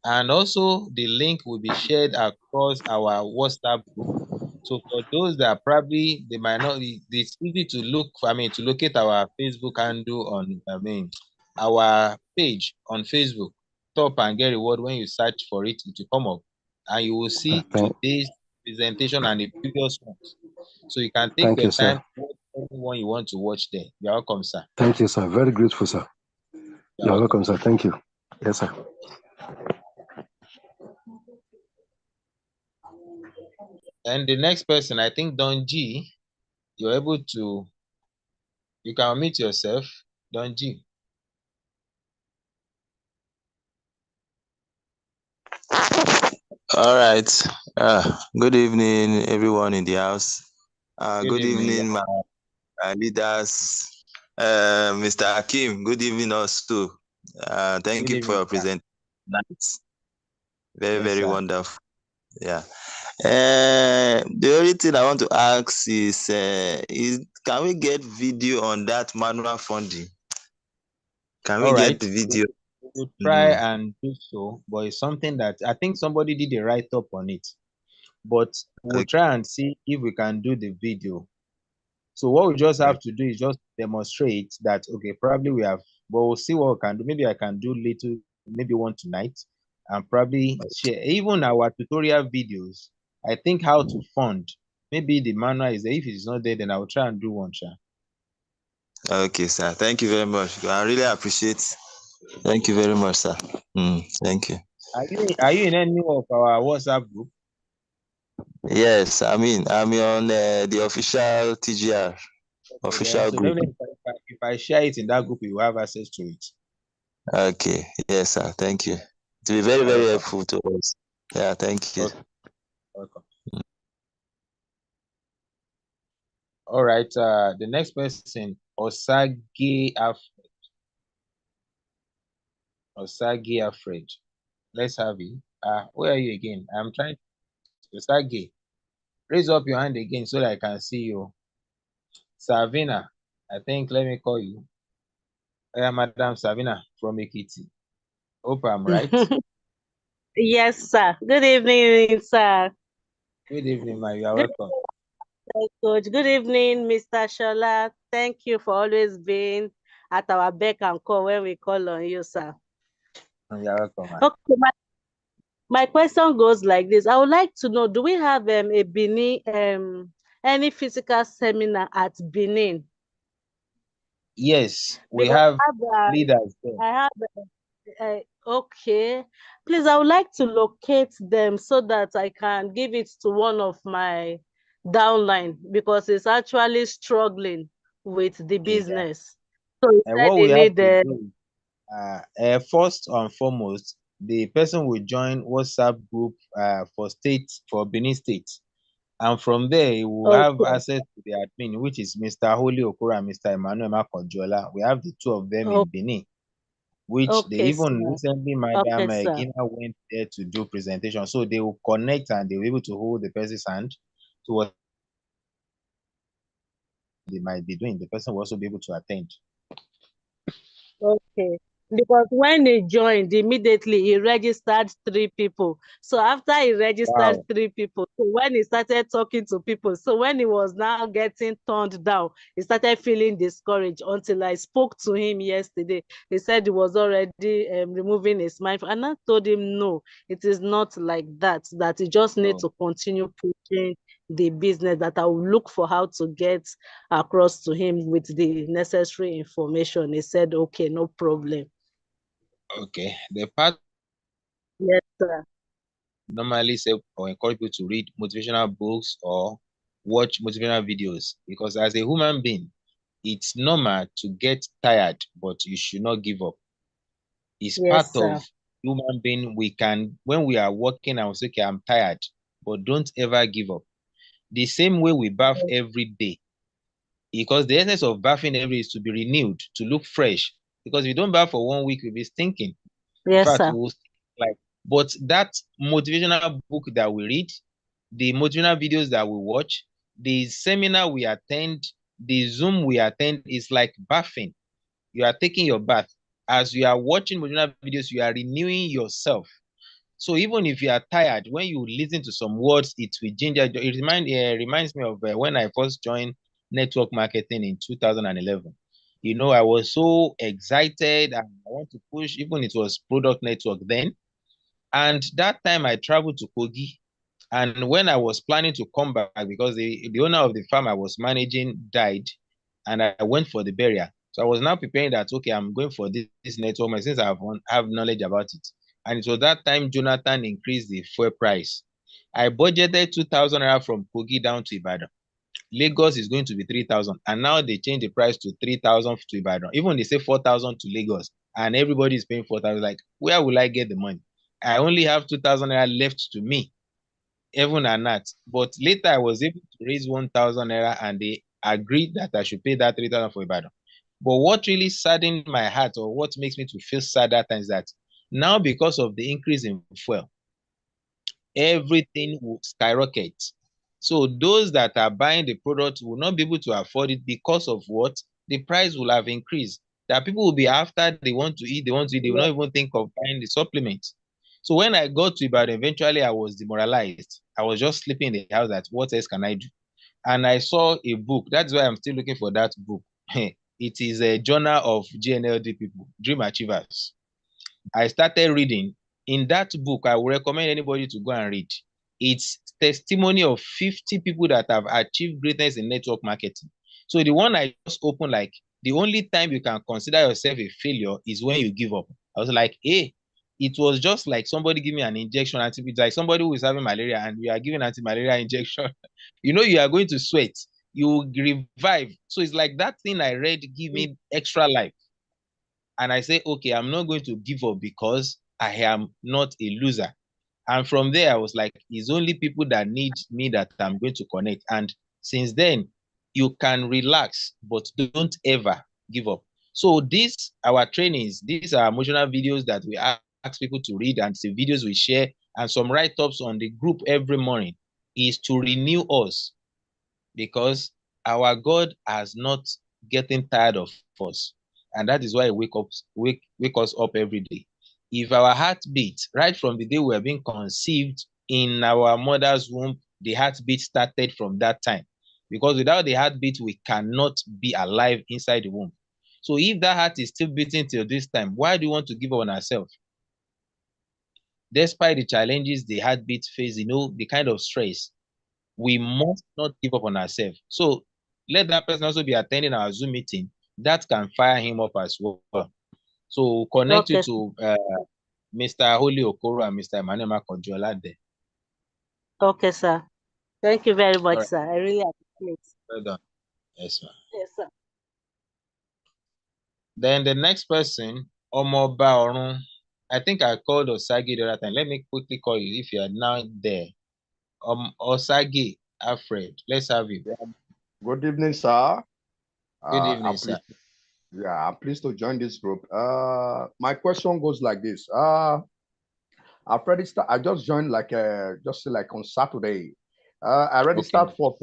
And also the link will be shared across our WhatsApp group. So for those that probably they might not, it's easy to to locate our Facebook handle on, our page on Facebook, Top and Get Reward. When you search for it, it will come up, and you will see today's presentation and the previous ones. So you can take your time to watch anyone you want to watch there. You're welcome, sir. Thank you, sir. Very grateful, sir. You're welcome, sir. Thank you. Yes, sir. And the next person, I think Don G, you can unmute yourself, Don G. All right. Good evening, everyone in the house. Good evening, my leaders. Mr. Hakim, good evening also. Thank you for your presentation. Very, very wonderful. Yeah. The only thing I want to ask is can we get video on that manual funding? Can we get the video? We'll try and do so, but it's something that I think somebody did a write-up on it. But we'll try and see if we can do the video. So what we just have to do is just demonstrate that, okay, probably we have, but we'll see what we can do. Maybe I can do little, maybe one tonight, and probably share even our tutorial videos. I think how to fund. Maybe the manual is there. If it's not there, then I will try and do one, sir. Okay, sir. Thank you very much. I really appreciate. Thank you very much, sir. Thank you. Are you in any of our WhatsApp group? Yes, I'm on the official TGR, official so group. If I share it in that group, you will have access to it. Okay. Yes, sir. Thank you. It will be very, very helpful to us. Yeah, thank you. Okay. Welcome. All right. The next person, Osage Alfred. Osage Alfred. Let's have it. Where are you again? I'm trying to Osage. Raise up your hand again so that I can see you. Savina, I think, let me call you. Madam Savina from Ekiti. Hope I'm right. Yes, sir. Good evening, sir. Good evening, ma. You are welcome. Coach. Good evening, Mr. Shola. Thank you for always being at our beck and call when we call on you, sir. You are welcome, ma. Okay, my question goes like this. I would like to know, do we have a Benin, any physical seminar at Benin? Yes, we have leaders there. I have okay. Please, I would like to locate them so that I can give it to one of my downline because it's actually struggling with the business. So he said what they we have need to do, first and foremost, the person will join WhatsApp group for Benin State. And from there, he will have access to the admin, which is Mr. Holy Okura and Mr. Emmanuel Makonjola. We have the two of them in Benin, which they even recently, Madam Gina went there to do presentation. So they will connect and they will be able to hold the person's hand to what they might be doing. The person will also be able to attend. Okay. Because when he joined, immediately he registered 3 people. So after he registered 3 people, so when he started talking to people, so when he was now getting turned down, he started feeling discouraged until I spoke to him yesterday. He said he was already removing his mind. And I told him, no, it is not like that, that he just needs to continue pushing the business, that I will look for how to get across to him with the necessary information. He said, okay, no problem. Okay. The part yes, sir. Normally say or encourage people to read motivational books or watch motivational videos, because as a human being, it's normal to get tired, but you should not give up. It's part of human being. We can, when we are working, I will say, okay, I'm tired, but don't ever give up. The same way we bath every day, because the essence of bathing every day is to be renewed, to look fresh. Because if you don't bath for 1 week, you'll be stinking. Yes, in fact, we'll like. But that motivational book that we read, the motivational videos that we watch, the seminar we attend, the Zoom we attend is like bathing. You are taking your bath. As you are watching motivational videos, you are renewing yourself. So even if you are tired, when you listen to some words, it will ginger. It reminds me of when I first joined network marketing in 2011. You know, I was so excited and I want to push, even it was product network then. And that time I traveled to Kogi. And when I was planning to come back, because the owner of the farm I was managing died, and I went for the burial. So I was now preparing that, okay, I'm going for this network since I have knowledge about it. And it was that time Jonathan increased the fuel price. I budgeted 2,000 naira from Kogi down to Ibadan. Lagos is going to be 3,000, and now they change the price to 3,000 to Ibadan. Even they say 4,000 to Lagos, and everybody is paying 4,000. Like, where will I get the money? I only have 2,000 naira left to me, even and that. But later I was able to raise 1,000 naira, and they agreed that I should pay that 3,000 for Ibadan. But what really saddened my heart, or what makes me to feel sad at times, is that now because of the increase in fuel, everything will skyrocket. So those that are buying the product will not be able to afford it because of what? The price will have increased. That people will be after, they want to eat, they will not even think of buying the supplement. So when I got to Ibadan, eventually I was demoralized. I was just sleeping in the house that what else can I do? and I saw a book. That's why I'm still looking for that book. It is a journal of GNLD people, Dream Achievers. I started reading. In that book, I would recommend anybody to go and read. It's testimony of 50 people that have achieved greatness in network marketing. So the one I just opened, like, the only time you can consider yourself a failure is when you give up. I was like, hey, it was just like somebody give me an injection. It's like somebody who is having malaria and you are giving anti-malaria injection. You are going to sweat. You revive. So it's like that thing I read give me extra life. And I say, okay, I'm not going to give up because I am not a loser. And from there, I was like, it's only people that need me that I'm going to connect. And since then, you can relax, but don't ever give up. So our trainings, these are emotional videos that we ask people to read, and the videos we share, and some write-ups on the group every morning is to renew us, because our God has not getting tired of us. And that is why he wake us up every day. If our heart beats right from the day we are being conceived in our mother's womb, the heartbeat started from that time. Because without the heartbeat, we cannot be alive inside the womb. So if that heart is still beating till this time, why do you want to give up on ourselves? Despite the challenges the heartbeat face, the kind of stress, we must not give up on ourselves. So let that person also be attending our Zoom meeting. That can fire him up as well. So connect you to Mr. Holy Okoro and Mr. Emmanuel Makojola there. Okay, sir. Thank you very much, sir. I really appreciate it. Well done. Yes, ma'am. Yes, sir. Then the next person, Omoba Orun. I think I called Osagi the other time. Let me quickly call you if you are now there. Osagi Alfred, let's have you. Good evening, sir. Good evening, sir. I'm pleased to join this group. My question goes like this. I just joined just on Saturday. I registered for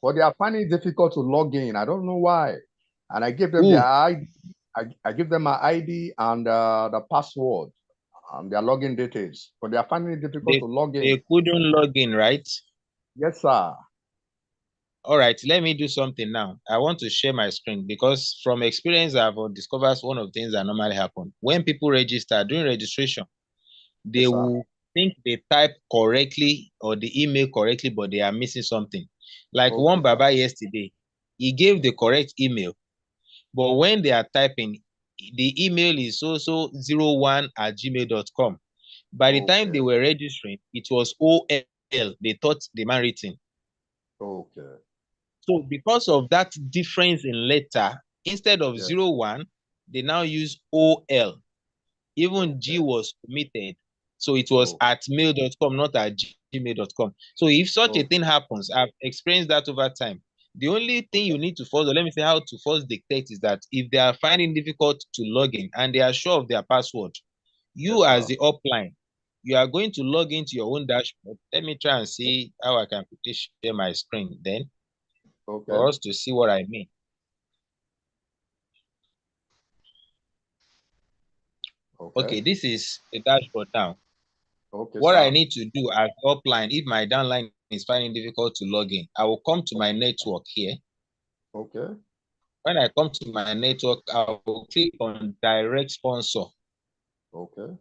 but they are finding it difficult to log in. I don't know why. And I gave them their ID. I give them my ID and the password and their login details, but they are finding it difficult to log in. They couldn't log in, right? Yes, sir. All right, let me do something now. I want to share my screen because from experience, I've discovered one of the things that normally happen. When people register, during registration, they will think they type correctly or the email correctly, but they are missing something. Like one Baba yesterday, he gave the correct email, but when they are typing, the email is also 01@gmail.com. By the time they were registering, it was OL. They thought the man written. Okay. So because of that difference in letter, instead of 01, they now use OL. Even G was omitted. So it was at mail.com, not at gmail.com. So if such a thing happens, I've experienced that over time. The only thing you need to follow, let me say how to first dictate, is that if they are finding difficult to log in and they are sure of their password, you as the upline, you are going to log into your own dashboard. Let me try and see how I can quickly share my screen then for us to see what I mean. Okay, this is the dashboard now. What I need to do as upline, if my downline is finding difficult to log in, I will come to my network here. Okay. When I come to my network, I will click on direct sponsor. Okay.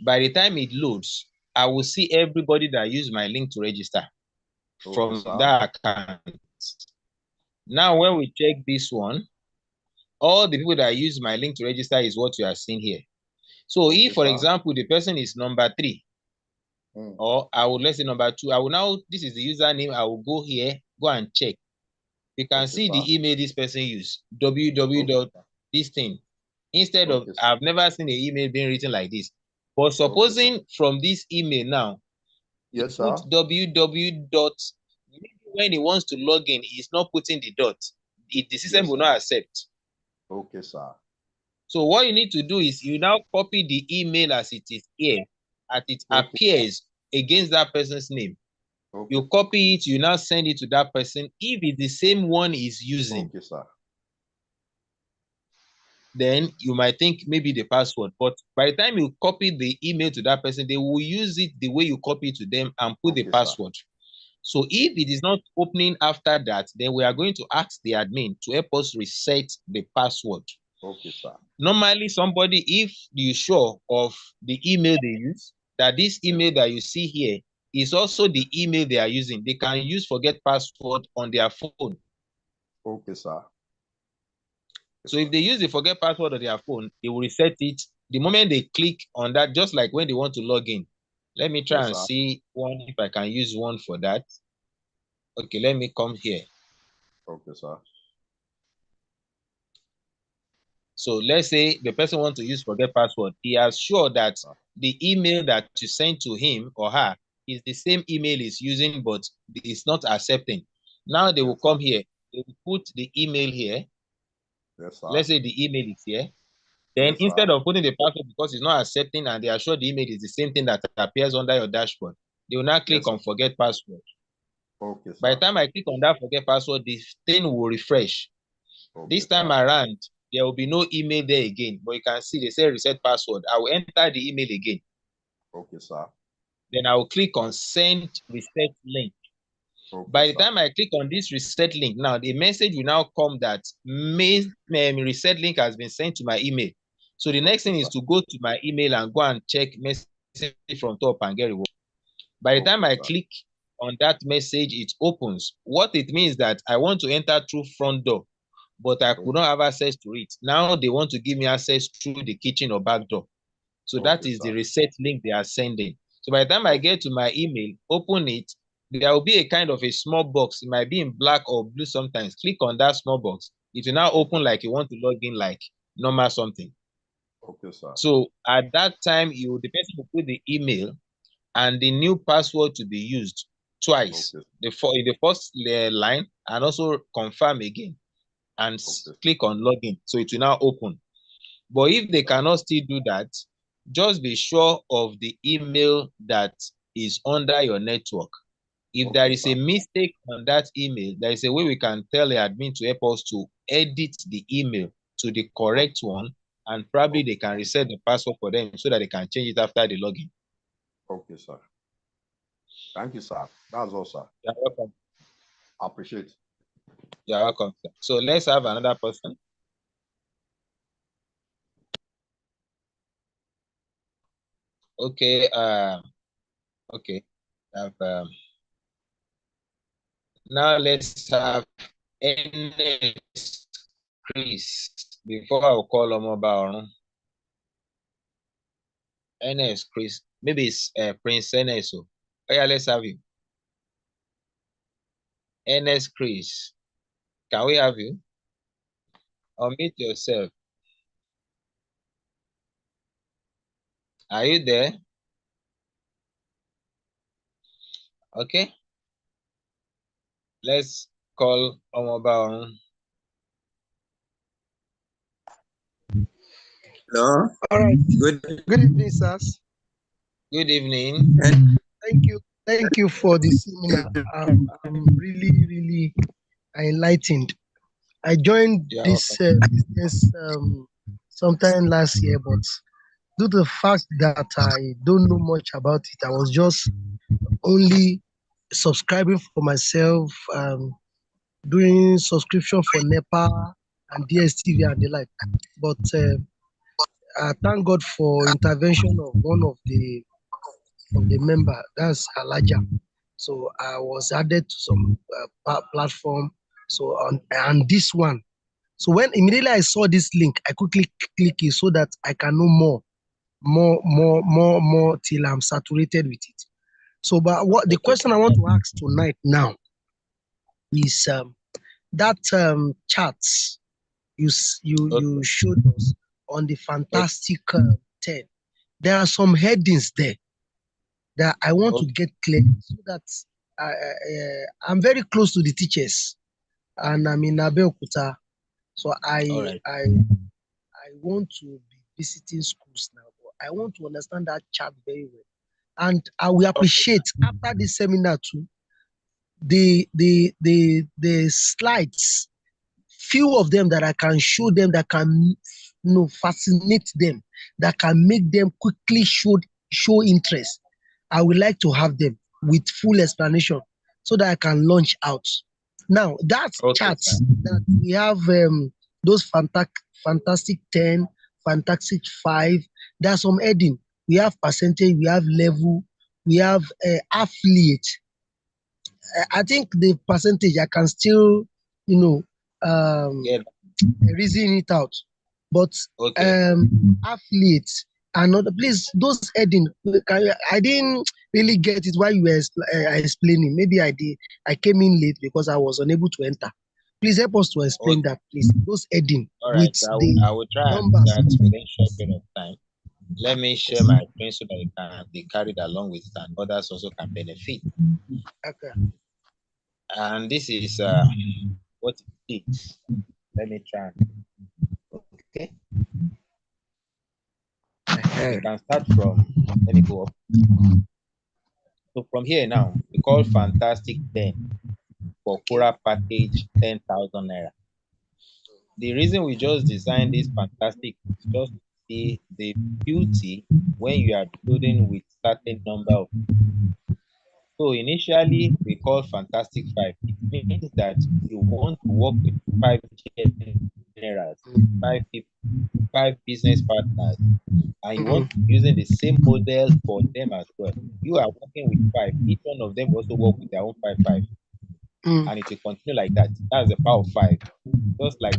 By the time it loads, I will see everybody that used my link to register from that account. Now, when we check this one, all the people that use my link to register is what you are seeing here. So if, for example, the person is number 3, or let's say number 2, I will now, this is the username, I will go here, go and check. You can see the email this person used, www. this thing. Instead of, I've never seen an email being written like this. But supposing from this email now, yes, put www. When he wants to log in, he's not putting the dot. The system will not accept. Okay, sir. So what you need to do is you now copy the email as it is here, as it appears against that person's name. You copy it, you now send it to that person. If it's the same one he's using, then you might think maybe the password. But by the time you copy the email to that person, they will use it the way you copy it to them and put the password. So if it is not opening after that, then we are going to ask the admin to help us reset the password. Okay, sir. Normally, somebody, if you're sure of the email they use, that this email that you see here is also the email they are using, they can use forget password on their phone. Okay, sir. So if they use the forget password on their phone, they will reset it the moment they click on that, just like when they want to log in. Let me try and see one if I can use one for that. Okay, let me come here. Okay, sir. So let's say the person wants to use forget password. He has sure that the email that you sent to him or her is the same email he's using, but it's not accepting. Now they will come here. They will put the email here. Yes, sir. Let's say the email is here. Then instead of putting the password because it's not accepting and they are sure the email is the same thing that appears under your dashboard, they will now click on forget password. Okay, sir. By the time I click on that forget password, the thing will refresh. Okay, this time around, there will be no email there again. But you can see they say reset password. I will enter the email again. Okay, sir. Then I will click on send reset link. Okay, By the time I click on this reset link, now the message will now come that reset link has been sent to my email. So the next thing is to go to my email and go and check message from top and get reward. By the time I click on that message, it opens. What it means that I want to enter through front door, but I could not have access to it. Now they want to give me access through the kitchen or back door. So that is the reset link they are sending. So by the time I get to my email, open it, there will be a kind of a small box. It might be in black or blue sometimes. Click on that small box. It will now open like you want to log in like normal something. Okay, sir. So at that time, the person will put the email and the new password to be used twice. In the first line and also confirm again and click on login. So it will now open. But if they cannot still do that, just be sure of the email that is under your network. If there is a mistake on that email, there is a way we can tell the admin to help us to edit the email to the correct one, and probably they can reset the password for them so that they can change it after the login. Okay, sir. Thank you, sir. That's all, sir. You're welcome. I appreciate it. You're welcome, sir. So let's have another person. Okay, okay. Now let's have NS Chris before I will call Omoba. NS Chris, maybe it's Prince NS. Oh yeah, let's have you. NS Chris, can we have you? Unmute yourself. Are you there? Okay. Let's call Omoba. Hello. All right. Good evening, sirs. Good evening. Thank you for the seminar. I'm really enlightened. I joined this business sometime last year, but due to the fact that I don't know much about it, I was just only subscribing for myself, doing subscription for NEPA and DSTV and the like. But I thank God for intervention of one of the member, that's Alaja. So I was added to some platform. So on this one, so when immediately I saw this link, I quickly click it so that I can know more till I'm saturated with it. So, but what the question I want to ask tonight now is that charts you showed us on the Fantastic 10. There are some headings there that I want to get clear so that I'm very close to the teachers and I'm in Abeokuta. So I want to be visiting schools now, but I want to understand that chart very well. And I will appreciate after this seminar too, the slides, few of them that I can show them that can fascinate them, that can make them quickly show interest. I would like to have them with full explanation so that I can launch out. Now, that chart that we have those fantastic 10, fantastic 5, there's some heading. We have percentage, we have level, we have affiliate. I think the percentage I can still, reason it out. But affiliates and other, please, those heading, I didn't really get it while you were explaining. Maybe I did. I came in late because I was unable to enter. Please help us to explain that, please. Those heading with I will try numbers. And that within short period of time. Let me share my screen so that it can be carried along with it and others also can benefit. Okay. And this is what it is. Let me try. Okay. We can start from, let me go up. So from here now, we call Fantastic 10 for Quora package 10,000 naira. The reason we just designed this Fantastic is just to see the beauty when you are building with certain number of people. So initially we call Fantastic 5. It means that you want to work with 5 generals, 5 people, 5 business partners, and you want to be using the same model for them as well. You are working with 5. Each one of them will also work with their own 5. And it will continue like that. That's the power of 5. Just like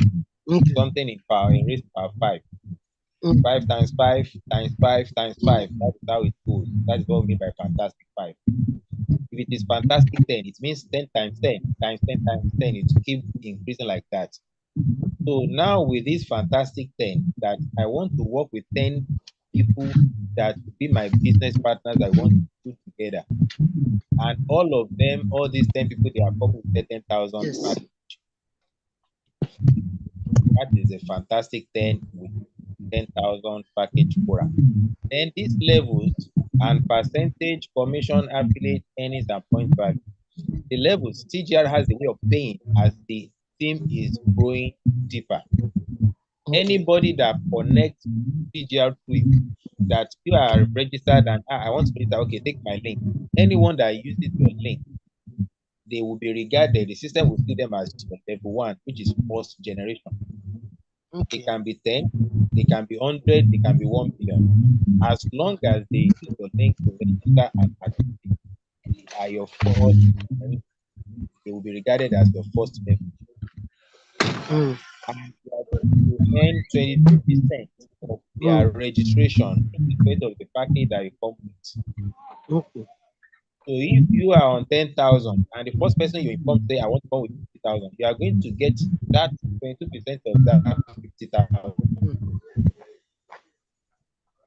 something in power, in raised power 5. 5 times 5 times 5 times 5. That is how it goes. That is what we mean by Fantastic 5. If it is Fantastic 10, it means 10 times 10 times 10 times 10. It keeps increasing like that. So now with this Fantastic 10, that I want to work with 10 people that will be my business partners that I want to do together. And all of them, all these 10 people, they are coming with 10,000 package. That is a Fantastic 10 with 10,000 package Quora. Then these levels and percentage, commission, affiliate, earnings, and point value. The levels, TGR has a way of paying as the team is growing deeper. Anybody that connects TGR to you, that you are registered and I want to register, okay, take my link. Anyone that uses your link, they will be regarded, the system will see them as level 1, which is first generation. It can be 10, they can be 100, they can be 1 billion. As long as they use your link to register and participate, they are your first, they will be regarded as your first level. And you are going to earn 22% of their registration in the rate of the package that you come with. So if you are on 10,000 and the first person you inform say I want to come with 50,000, you are going to get that 22% of that 50,000.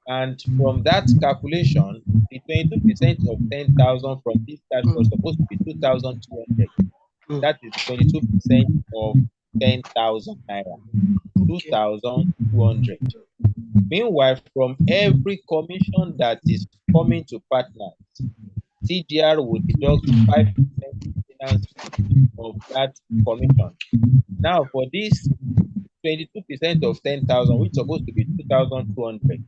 And from that calculation, the 22% of 10,000 from this cash was supposed to be 2,200. That is 22% of 10,000 naira. 2,200. Meanwhile, from every commission that is coming to partners, TGR will deduct 5% of that commission. Now, for this 22% of 10,000, which is supposed to be 2,200,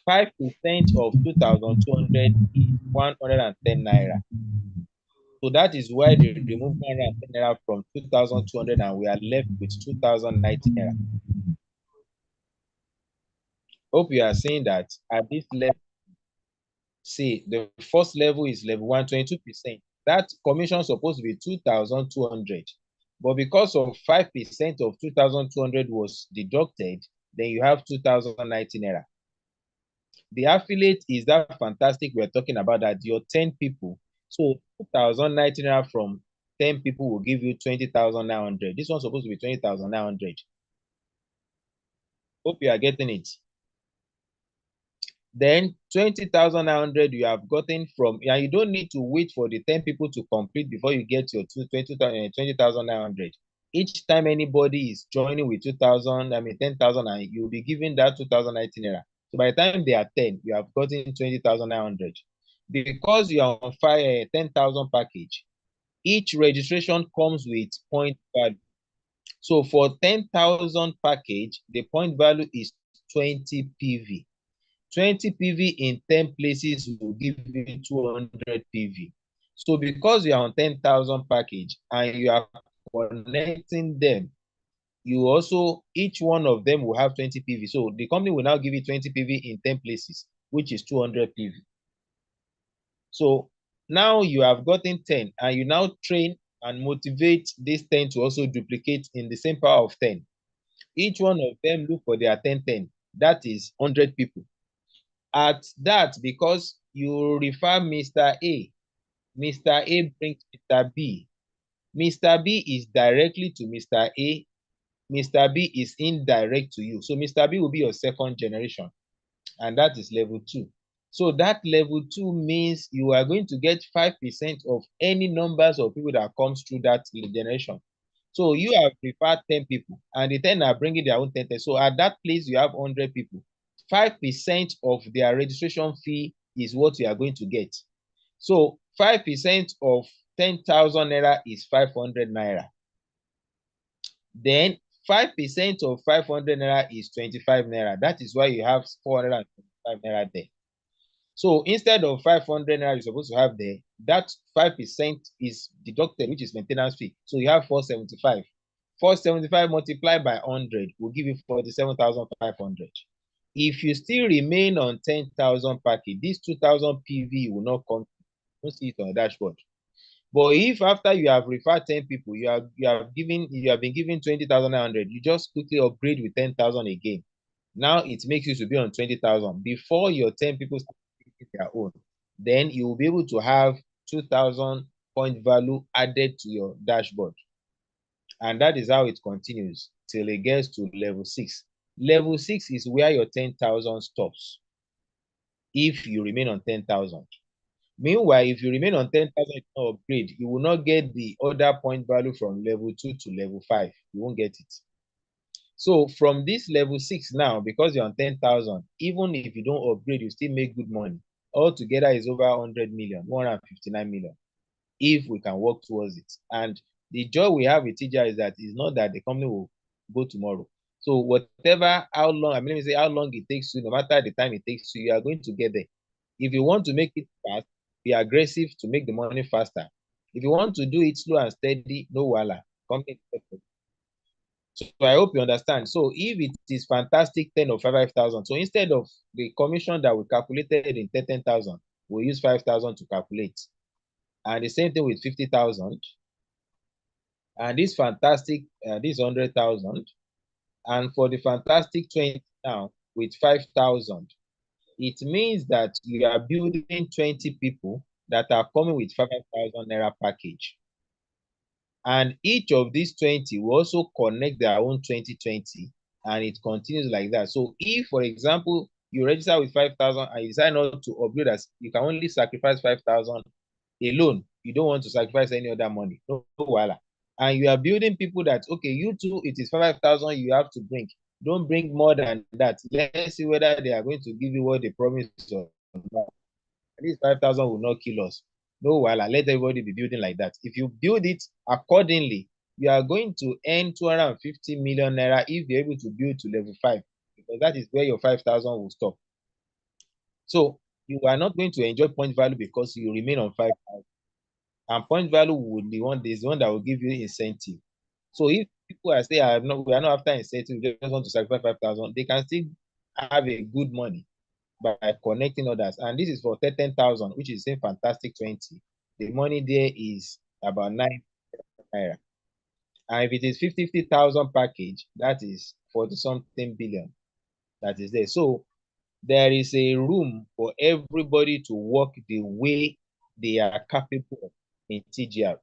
5% of 2,200 is 110 naira. So that is why they remove 110 naira from 2,200 and we are left with 2,090 naira. Hope you are saying that at this level, see, the first level is level 1, 22%. That commission is supposed to be 2,200. But because of 5% of 2,200 was deducted, then you have 2,090 naira. The affiliate is that Fantastic we're talking about, that your 10 people. So 2,090 naira from 10 people will give you 20,900. This one's supposed to be 20,900. Hope you are getting it. Then 20,900 you have gotten from, and you don't need to wait for the 10 people to complete before you get your 20,900. Each time anybody is joining with 10,000, and you'll be given that 2,090 naira. So by the time they are 10, you have gotten 20,900. Because you are on fire 10,000 package, each registration comes with point value. So for 10,000 package, the point value is 20 PV. 20 PV in 10 places will give you 200 PV. So because you are on 10,000 package and you are connecting them, you also, each one of them will have 20 PV. So the company will now give you 20 PV in 10 places, which is 200 PV. So now you have gotten 10 and you now train and motivate this 10 to also duplicate in the same power of 10. Each one of them look for their 10. That is 100 people. At that, because you refer Mr. A, Mr. A brings Mr. B. Mr. B is directly to Mr. A. Mr. B is indirect to you. So Mr. B will be your second generation, and that is level 2. So that level 2 means you are going to get 5% of any numbers of people that comes through that generation. So you have referred 10 people, and the 10 are bringing their own 10. So at that place, you have 100 people. 5% of their registration fee is what you are going to get. So 5% of 10,000 naira is 500 naira. Then 5% of 500 naira is 25 naira. That is why you have 425 naira there. So instead of 500 naira you're supposed to have there, that 5% is deducted, which is maintenance fee. So you have 475. 475 multiplied by 100 will give you 47,500. If you still remain on 10,000 package, this 2,000 PV will not come. You don't see it on the dashboard. But if after you have referred 10 people, you have been given 20,900, you just quickly upgrade with 10,000 again. Now it makes you to be on 20,000 before your 10 people start their own. Then you will be able to have 2,000 point value added to your dashboard. And that is how it continues till it gets to level 6. Level 6 is where your 10,000 stops if you remain on 10,000. Meanwhile, if you remain on 10,000 upgrade, you will not get the other point value from level 2 to level 5. You won't get it. So from this level 6 now, because you're on 10,000, even if you don't upgrade, you still make good money. Altogether is over 100 million, 159 million, if we can work towards it. And the joy we have with TGR is that it's not that the company will go tomorrow. So whatever, how long, let me say how long it takes you, no matter the time it takes you, you are going to get there. If you want to make it fast, be aggressive to make the money faster. If you want to do it slow and steady, no wala. Company. So I hope you understand. So if it is fantastic 10 or 5,000, so instead of the commission that we calculated in 10,000, we'll use 5,000 to calculate. And the same thing with 50,000. And this fantastic, this 100,000. And for the fantastic 20 now with 5,000, it means that you are building 20 people that are coming with 5,000 naira package. And each of these 20 will also connect their own 2020, and it continues like that. So if, for example, you register with 5,000 and you decide not to upgrade, as you can only sacrifice 5,000 alone. You don't want to sacrifice any other money. No wala. And you are building people that, okay, you too, it is 5,000 you have to bring. Don't bring more than that. Let's see whether they are going to give you what they promised or not. At least 5,000 will not kill us. No wala. Let everybody be building like that. If you build it accordingly, you are going to earn 250 million naira if you're able to build to level 5, because that is where your 5,000 will stop. So you are not going to enjoy point value because you remain on 5,000. And point value will be the one that will give you incentive. So if people are saying we are not after incentive, we just want to sacrifice 5,000, they can still have a good money by connecting others. And this is for 10,000, which is a fantastic 20. The money there is about 9 naira. And if it is 50,000 package, that is 40 something billion that is there. So there is a room for everybody to work the way they are capable of in TGR.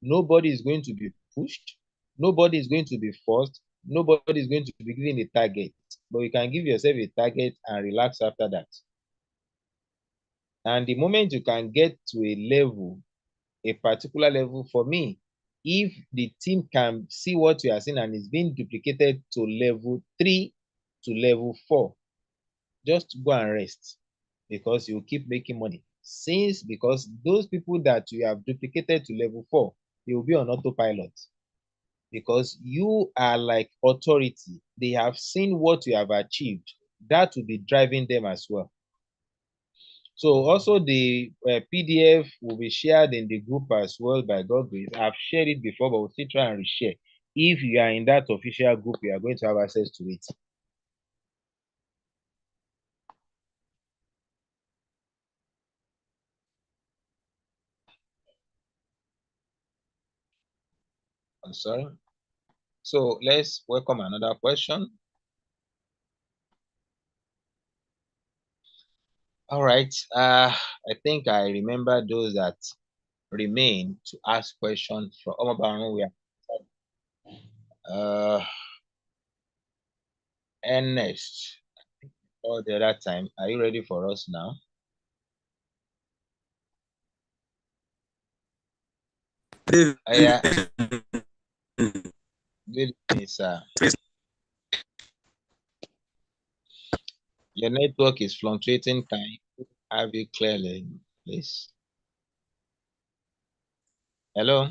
Nobody is going to be pushed. Nobody is going to be forced. Nobody is going to be given a target. But you can give yourself a target and relax after that. And the moment you can get to a level, a particular level, for me, if the team can see what you are seeing and it's being duplicated to level 3 to level 4, just go and rest, because you keep making money. Because those people that you have duplicated to level 4, they will be on autopilot, because you are like authority. They have seen what you have achieved. That will be driving them as well. So also the PDF will be shared in the group as well by God grace. I've shared it before, but we'll still try and reshare. If you are in that official group, you are going to have access to it. I'm sorry. So let's welcome another question. All right. I think I remember those that remain to ask questions from Ernest. Or the other time. Are you ready for us now? Yeah. Good evening, sir. Your network is fluctuating. Can you have it clearly, please? Hello?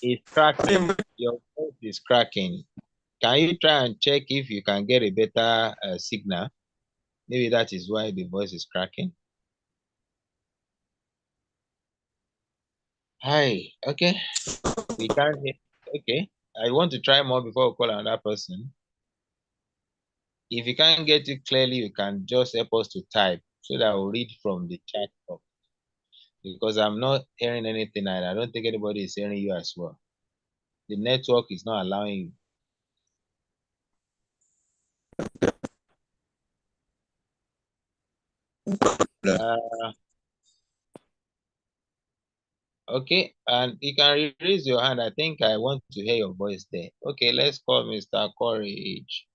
It's cracking. Your voice is cracking. Can you try and check if you can get a better signal? Maybe that is why the voice is cracking. Hi, okay. We can't hear. Okay. I want to try more before we call another person. If you can't get it clearly, you can just help us to type so that I'll read from the chat box. Because I'm not hearing anything and I don't think anybody is hearing you as well. The network is not allowing you. Okay, and you can raise your hand. I think I want to hear your voice there. Okay, let's call Mr. Courage.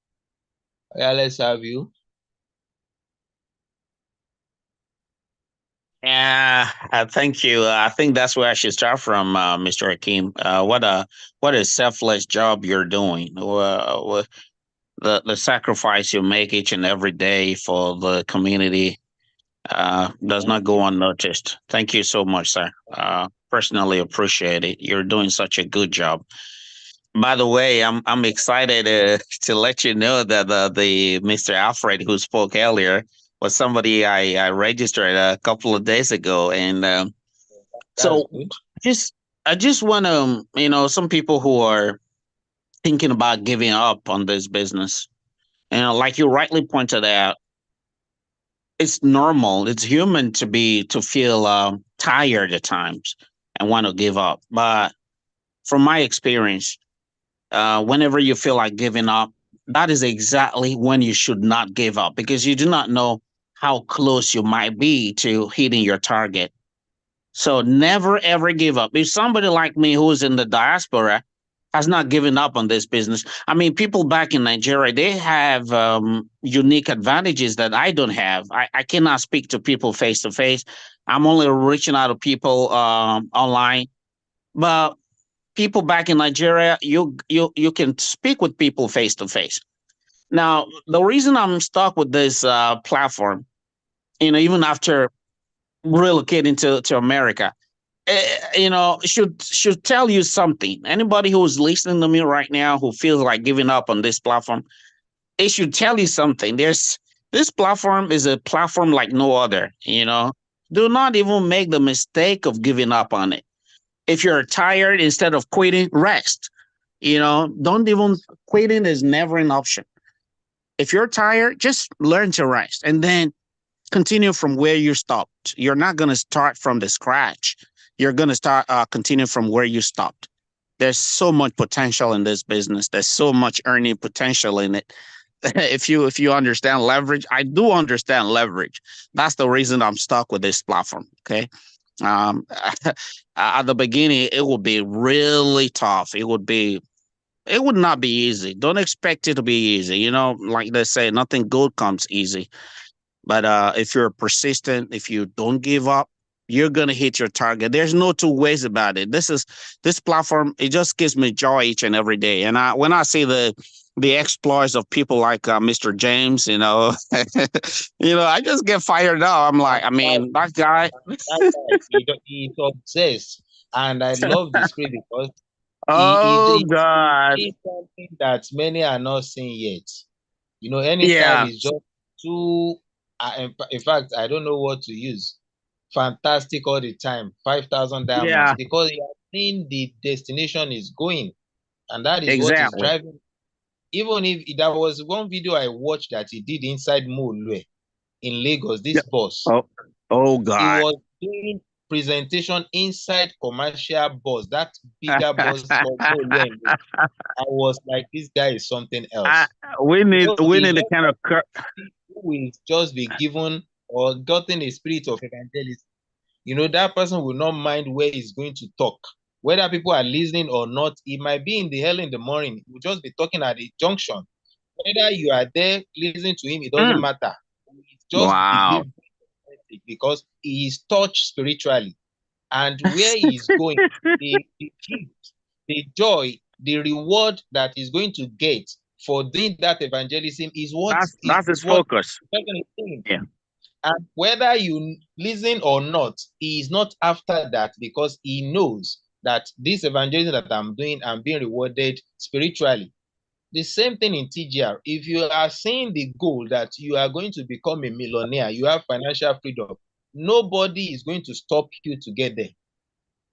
Yeah, let's have you. Yeah, thank you. I think that's where I should start from, Mr. Hakim. What a selfless job you're doing. The sacrifice you make each and every day for the community does not go unnoticed. Thank you so much, sir. Personally appreciate it. You're doing such a good job. By the way, I'm excited to let you know that the Mr. Alfred who spoke earlier was somebody I registered a couple of days ago, and so good. I just want to some people who are thinking about giving up on this business, like you rightly pointed out, it's normal, it's human to feel tired at times and want to give up. But from my experience, whenever you feel like giving up, that is exactly when you should not give up because you do not know how close you might be to hitting your target. So never ever give up. If somebody like me who's in the diaspora has not given up on this business, I mean, people back in Nigeria, they have unique advantages that I don't have. I cannot speak to people face to face. I'm only reaching out to people online. But people back in Nigeria, you can speak with people face to face. Now, the reason I'm stuck with this platform, even after relocating to America, should tell you something. Anybody who's listening to me right now who feels like giving up on this platform, it should tell you something. This platform is a platform like no other. Do not even make the mistake of giving up on it. If you're tired, instead of quitting, rest. Don't even quitting is never an option. If you're tired, just learn to rest and then continue from where you stopped. You're not going to start from the scratch. You're going to start continue from where you stopped. There's so much potential in this business. There's so much earning potential in it. If you understand leverage, I do understand leverage. That's the reason I'm stuck with this platform. Okay. At the beginning, it would be really tough. It would not be easy. Don't expect it to be easy. Like they say, nothing good comes easy. But if you're persistent, if you don't give up, you're gonna hit your target. There's no two ways about it. This platform, it just gives me joy each and every day. And when I see the exploits of people like Mr. James, I just get fired up. I'm like, that guy. He's obsessed, and I love the spirit because Oh God. It's something that many are not seeing yet. You know, anytime it's just too, in fact, I don't know what to use. Fantastic all the time, 5,000 diamonds, because you are seeing the destination is going, and that is what is driving. Even if there was one video I watched that he did inside Molue in Lagos, this boss. Oh God. He was doing presentation inside commercial bus, that bigger bus called Molue. I was like, this guy is something else. We need the kind of who will just be given or gotten a spirit of evangelism. You know, that person will not mind where he's going to talk. Whether people are listening or not, it might be in the hell in the morning. We'll just be talking at the junction. Whether you are there listening to him, it doesn't matter. It's just because he is touched spiritually. And where he is going, the gift, the joy, the reward that he's going to get for doing that evangelism is what that's his focus. Yeah. And whether you listen or not, he is not after that, because he knows that this evangelism that I'm doing, I'm being rewarded spiritually. The same thing in TGR. If you are seeing the goal that you are going to become a millionaire, you have financial freedom, nobody is going to stop you to get there,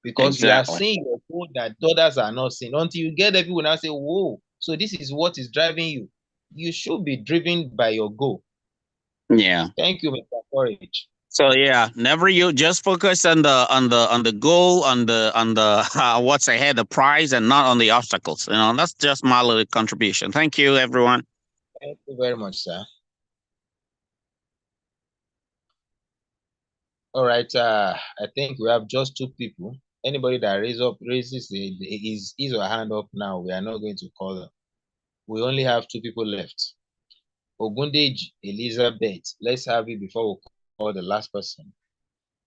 because you are seeing your goal that others are not seeing. Until you get there, people will now say, whoa, so this is what is driving you. You should be driven by your goal. Yeah. Thank you, Mr. Courage. So yeah, never you just focus on the goal, on the what's ahead, the prize, and not on the obstacles. You know, that's just my little contribution. Thank you, everyone. Thank you very much, sir. All right, I think we have just 2 people. Anybody that raises his or her hand up now, we are not going to call them. We only have 2 people left. Ogundeji Elizabeth. Let's have it before we call the last person.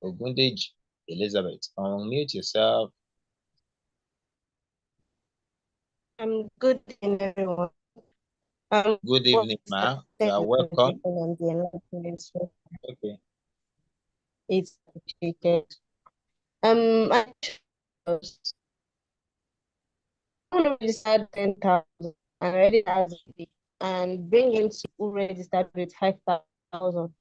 Ogundeji Elizabeth, unmute yourself. Good evening, everyone. Good evening, ma. You are welcome. Okay. It's appreciated. I registered 10,000 and already has it, and bring him to who registered with 5,000.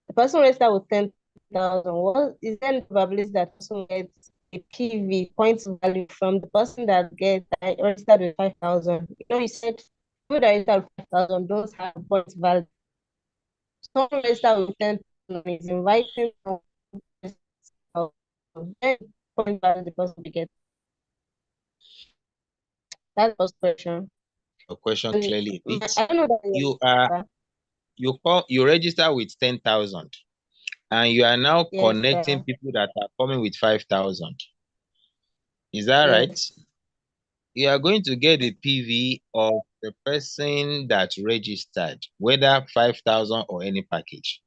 The person registered with 10,000. What is there any probability that person gets a PV points value from the person that registered with 5,000? You know, you said people that registered with 5,000 don't have points value. Someone registered with 10,000 is inviting point value the person to get. That's the first question. A question clearly. I don't know that you register with 10,000 and you are now connecting people that are coming with 5,000. Is that right? You are going to get the PV of the person that registered, whether 5,000 or any package.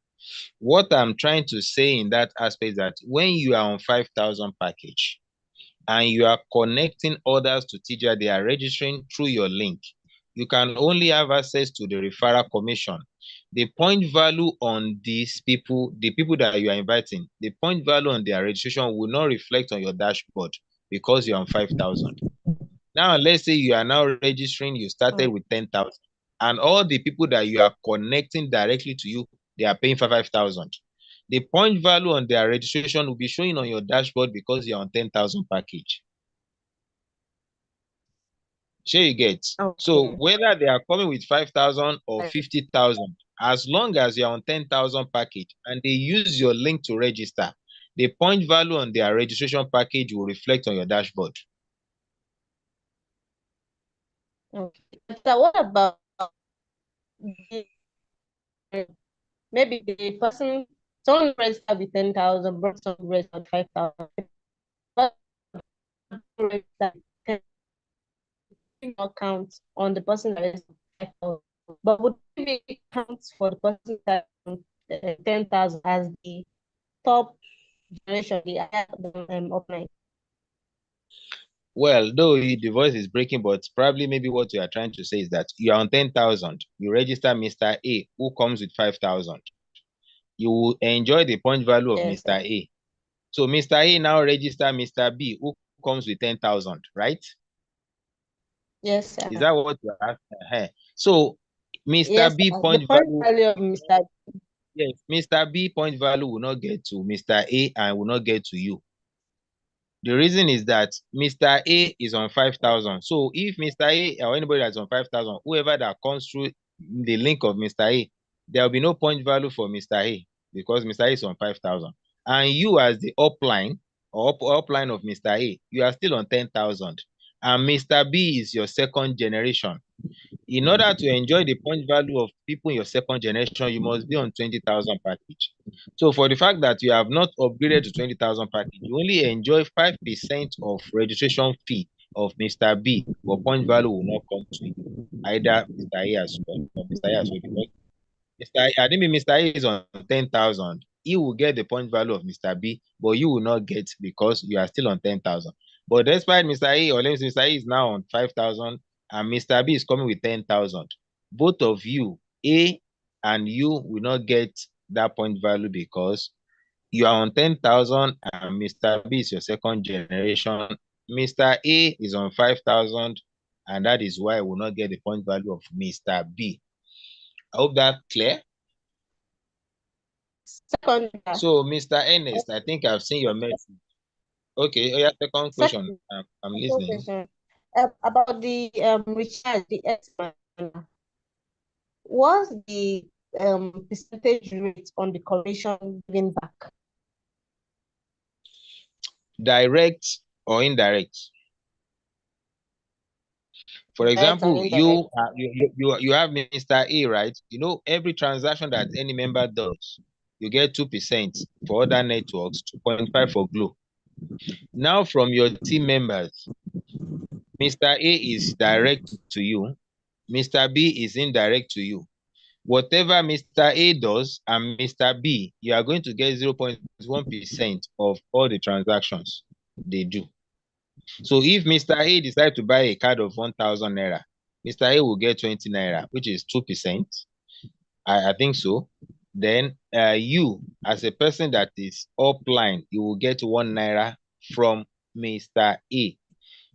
What I'm trying to say in that aspect is that when you are on 5,000 package and you are connecting others to TGR, they are registering through your link, you can only have access to the referral commission. The point value on these people, the people that you are inviting, the point value on their registration will not reflect on your dashboard because you're on 5,000. Now, let's say you are now registering, you started with 10,000, and all the people that you are connecting directly to you, they are paying for 5,000. The point value on their registration will be showing on your dashboard because you're on 10,000 package. Sure you get. Okay. So whether they are coming with 5,000 or 50,000, as long as you're on 10,000 package and they use your link to register, the point value on their registration package will reflect on your dashboard. Okay. So what about maybe the person, someone registered with 10,000, but someone registered 5,000? But count on the person that is 5,000, but would it be counts for the person that 10,000 as the top generation, the offline? Well, though the voice is breaking, but probably maybe what you are trying to say is that you are on 10,000. You register Mr. A, who comes with 5,000. You will enjoy the point value of Mr. A. So Mr. A now register Mr. B, who comes with 10,000, right? Yes, sir. Is that what you are asking? So, Mr. Yes, B sir. point The point value. value of Mr. Yes, Mr. B point value will not get to Mr. A and will not get to you. The reason is that Mr. A is on 5,000. So if Mr. A or anybody that's on 5,000, whoever that comes through the link of Mr. A, there will be no point value for Mr. A because Mr. A is on 5,000. And you as the upline or upline of Mr. A, you are still on 10,000. And Mr. B is your second generation. In order to enjoy the point value of people in your second generation, you must be on 20,000 package. So for the fact that you have not upgraded to 20,000 package, you only enjoy 5% of registration fee of Mr. B, but point value will not come to you, either Mr. A as well or Mr. A as well. Because I think Mr. A is on 10,000. He will get the point value of Mr. B, but you will not get because you are still on 10,000. But despite Mr. A, or let's say Mr. A is now on 5,000 and Mr. B is coming with 10,000, both of you, A and you, will not get that point value because you are on 10,000 and Mr. B is your second generation. Mr. A is on 5,000 and that is why I will not get the point value of Mr. B. I hope that's clear. Second. So, Mr. Ernest, I think I've seen your message. Okay, yeah, second question. I'm listening. Question. About the recharge, the extra. What's the percentage rate on the commission given back? Direct or indirect? For example, you have Mr. A, right? You know, every transaction that any member does, you get 2%. For other networks, 2.5 for Glo. Now, from your team members, Mr. A is direct to you, Mr. B is indirect to you. Whatever Mr. A does and Mr. B, you are going to get 0.1% of all the transactions they do. So if Mr. A decides to buy a card of 1,000 naira, Mr. A will get 20 naira, which is 2%. I think so. Then you, as a person that is upline, you will get 1 naira from Mr. A.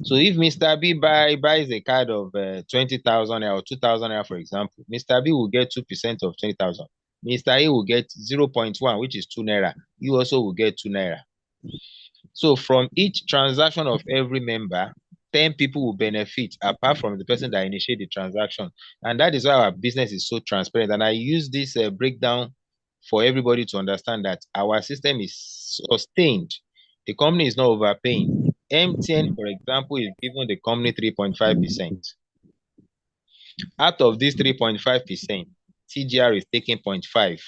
So if Mr. B buys a card of 20,000 naira or 2,000 naira, for example, Mr. B will get 2% of 20,000. Mr. A will get 0.1, which is 2 naira. You also will get 2 naira. So from each transaction of every member, 10 people will benefit apart from the person that initiated the transaction. And that is why our business is so transparent. And I use this breakdown for everybody to understand that our system is sustained. The company is not overpaying. MTN, for example, is giving the company 3.5%. Out of this 3.5%, TGR is taking 0.5.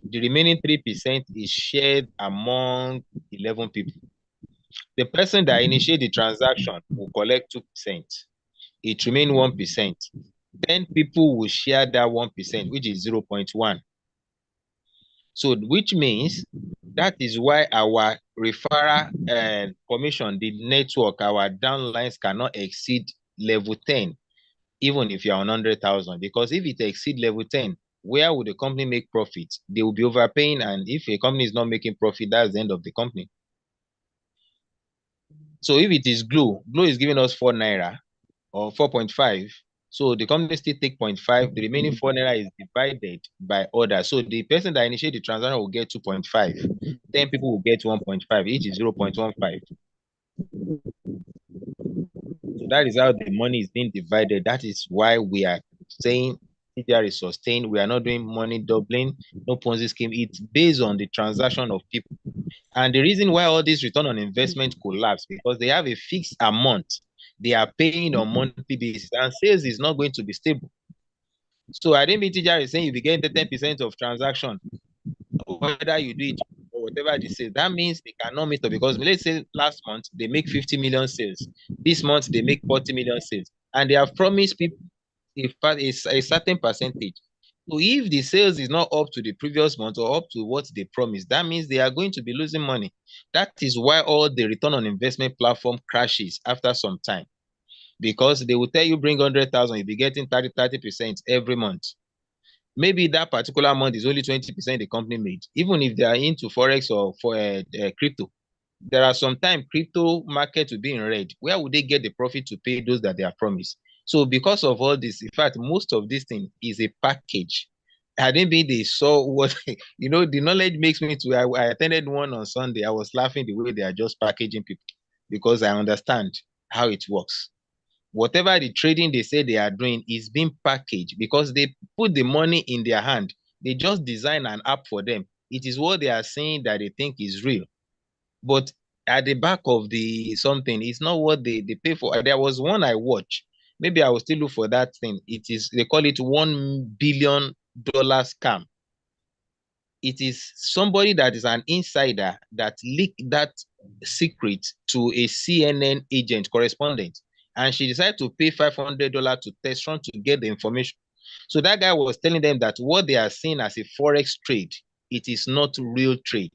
The remaining 3% is shared among 11 people. The person that initiated the transaction will collect 2%. It remains 1%. 10 people will share that 1%, which is 0.1. So, which means that is why our referral commission, the network, our downlines cannot exceed level 10, even if you're on 100,000. Because if it exceeds level 10, where would the company make profit? They will be overpaying, and if a company is not making profit, that's the end of the company. So if it is Glo is giving us 4 naira or 4.5. So the company still take 0.5. The remaining 4 naira is divided by order. So the person that initiated the transaction will get 2.5. 10 people will get 1.5. Each is 0.15. So that is how the money is being divided. That is why we are saying TGR is sustained. We are not doing money doubling, no Ponzi scheme. It's based on the transaction of people. And the reason why all this return on investment collapse, because they have a fixed amount they are paying on monthly basis, and sales is not going to be stable. So I didn't mean TGR is saying you be getting 10% of transaction, whether you do it or whatever they say. That means they cannot meet up, because let's say last month they make 50 million sales. This month they make 40 million sales. And they have promised people a certain percentage. So if the sales is not up to the previous month or up to what they promised, that means they are going to be losing money. That is why all the return on investment platform crashes after some time. Because they will tell you bring 100,000, you'll be getting 30% every month. Maybe that particular month is only 20% the company made, even if they are into Forex or for crypto. there are sometimes crypto market will be in red. Where would they get the profit to pay those that they are promised? So because of all this, in fact, most of this thing is a package. Hadn't been they saw what the knowledge makes me to. I attended one on Sunday. I was laughing the way they are just packaging people because I understand how it works. Whatever the trading they say they are doing is being packaged because they put the money in their hand. They just design an app for them. It is what they are saying that they think is real. But at the back of the something, it's not what they pay for. There was one I watched. Maybe I will still look for that thing. They call it $1 billion scam. It is somebody that is an insider that leaked that secret to a CNN agent correspondent. And she decided to pay $500 to Tesron to get the information. So that guy was telling them that what they are seeing as a Forex trade, it is not real trade.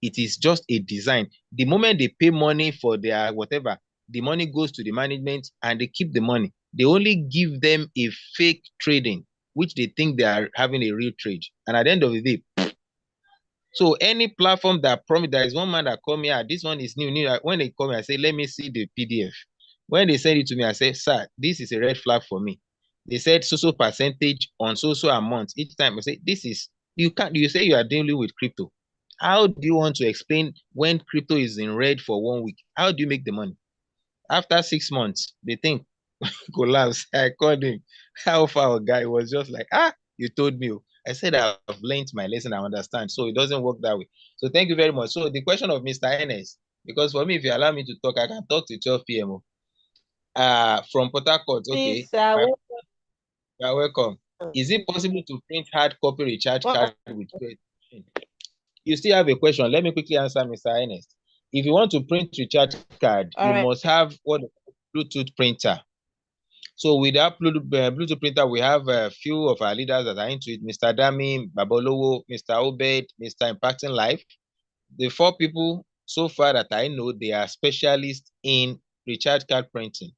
It is just a design. The moment they pay money for their whatever, the money goes to the management and they keep the money. They only give them a fake trading, which they think they are having a real trade. And at the end of the day, so any platform that promise, there is one man that called me, this one is new. When they call me, I say, let me see the PDF. When they send it to me, I say, sir, this is a red flag for me. They said so percentage on so amount. Each time I say, this is, you say you are dealing with crypto. How do you want to explain when crypto is in red for 1 week? How do you make the money? After 6 months, they think collapse. I called him. How far a guy was just like, you told me. I said I've learned my lesson, I understand. So it doesn't work that way. So thank you very much. So the question of Mr. Enes, because for me, if you allow me to talk, I can talk to 12 p.m. From Port Harcourt, okay. You are welcome. Is it possible to print hard copy recharge card with POS? You still have a question. Let me quickly answer, Mr. Enes. If you want to print recharge card, you must have what Bluetooth printer. So with that Bluetooth printer, we have a few of our leaders that are into it. Mr. Dami, Babolowo, Mr. Obed, Mr. Impacting Life. The 4 people so far that I know, they are specialists in recharge card printing.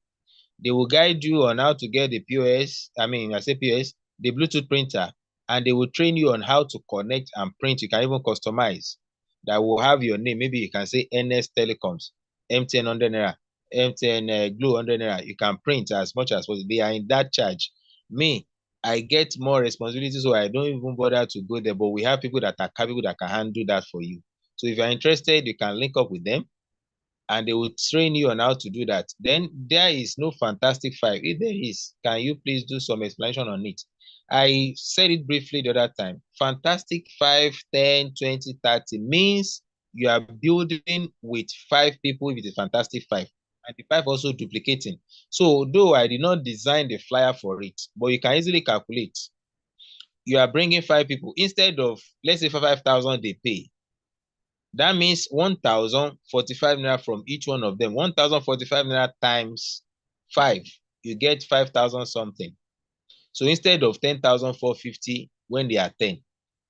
They will guide you on how to get the POS, the Bluetooth printer, and they will train you on how to connect and print. You can even customize. That will have your name. Maybe you can say NS Telecoms, MTN 100 Naira, MTN Glo 100 Naira. You can print as much as possible. They are in that charge. Me, I get more responsibility, so I don't even bother to go there. But we have people that are capable that can handle that for you. So if you're interested, you can link up with them and they will train you on how to do that. Then there is no Fantastic 5. If there is, can you please do some explanation on it? I said it briefly the other time. Fantastic 5, 10, 20, 30 means you are building with 5 people if it is Fantastic 5. And the 5 also duplicating. So though I did not design the flyer for it, but you can easily calculate. You are bringing 5 people. Instead of, let's say, 5,000 they pay. That means 1,045 Naira from each one of them. 1,045 Naira times 5, you get 5,000 something. So instead of 10,450 when they are 10,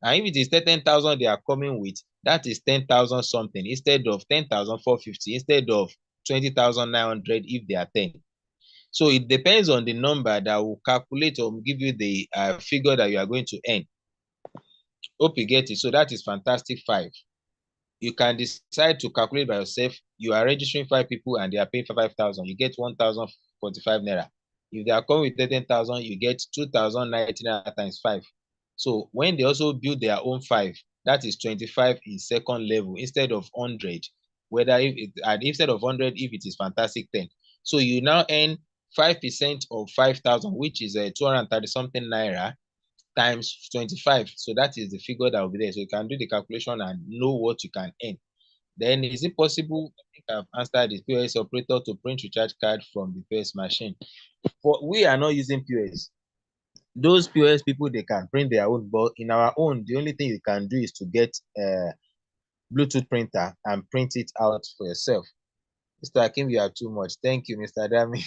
and if it is 10,000 they are coming with, that is 10,000 something instead of 10,450, instead of 20,900 if they are 10. So it depends on the number that will calculate or give you the figure that you are going to earn. Hope you get it. So that is Fantastic 5. You can decide to calculate by yourself. You are registering 5 people and they are paying for 5,000. You get 1,045 Naira. If they are coming with 13,000, you get 2,090 Naira times 5. So when they also build their own 5, that is 25 in second level instead of 100. Instead of 100, if it is Fantastic 10. So you now earn 5% of 5,000, which is 230 something Naira, times 25. So that is the figure that will be there. So you can do the calculation and know what you can earn. Then is it possible, I think I've answered this, POS operator to print recharge card from the POS machine? But we are not using POS. Those POS people, they can print their own, but in our own, the only thing you can do is to get a Bluetooth printer and print it out for yourself. Mr. Akim, you are too much. Thank you, Mr. Dami.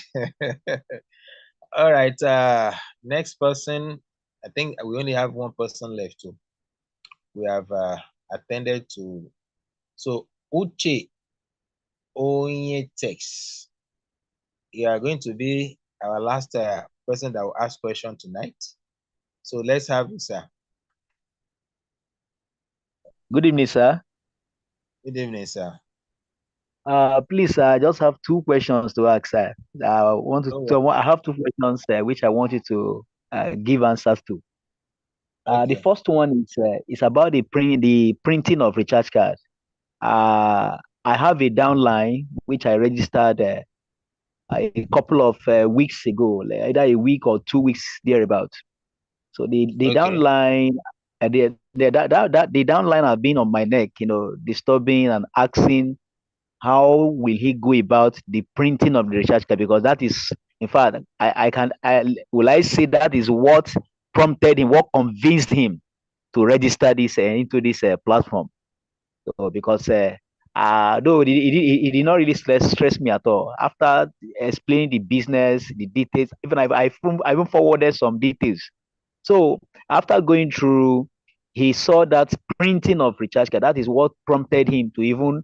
All right, next person. I think we only have one person left too. We have attended to. So Uche Onyetex, you are going to be our last person that will ask question tonight. So let's have you, sir. Good evening, sir. Good evening, sir. Please, I just have two questions to ask, sir. I have two questions which I want you to give answers to. The first one is about the printing of recharge cards. I have a downline which I registered a couple of weeks ago, either a week or 2 weeks thereabout. So the downline, the downline have been on my neck, disturbing and asking how will he go about the printing of the recharge card, because that is, in fact, I say that is what prompted him, what convinced him to register this into this platform. So because though it did not really stress me at all. After explaining the business, the details, even I even forwarded some details. So after going through, he saw that printing of recharge card. That is what prompted him to even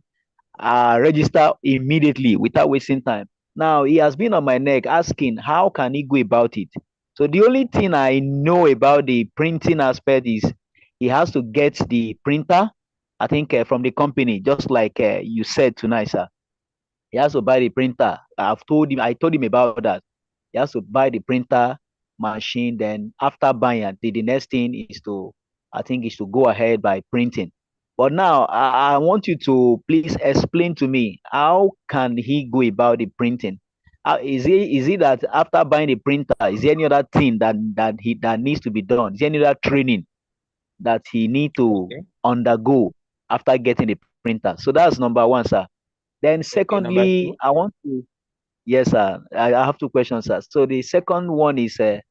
register immediately without wasting time. Now he has been on my neck asking how can he go about it. So the only thing I know about the printing aspect is he has to get the printer, I think from the company, just like you said tonight, sir. He has to buy the printer. I told him about that. He has to buy the printer machine. Then after buying, the next thing is to go ahead by printing. But now I want you to please explain to me how can he go about the printing? Is it that after buying the printer, is there any other thing that needs to be done? Is there any other training that he need to undergo after getting the printer? So that's number one, sir. Then secondly, I want to, yes, sir. I have two questions, sir. So the second one is okay,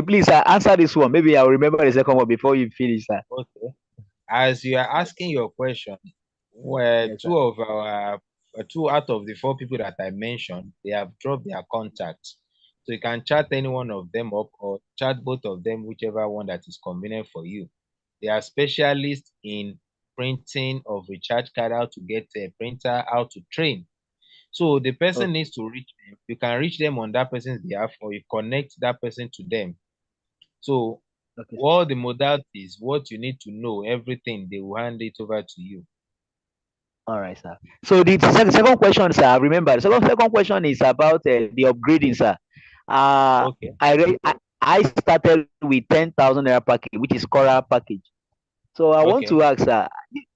please answer this one. Maybe I'll remember the second one before you finish, sir. Okay. As you are asking your question, where yes, two out of the four people that I mentioned, they have dropped their contacts. So you can chat any one of them up or chat both of them, whichever one that is convenient for you. They are specialists in printing of recharge card, how to get a printer, how to train. So the person needs to reach them. You can reach them on that person's behalf, or you connect that person to them. So all the modalities, what you need to know, everything, they will hand it over to you. All right, sir. So the second question, sir, remember, the second question is about the upgrading, sir. I started with 10,000 naira package, which is Cora package. So I want to ask, sir,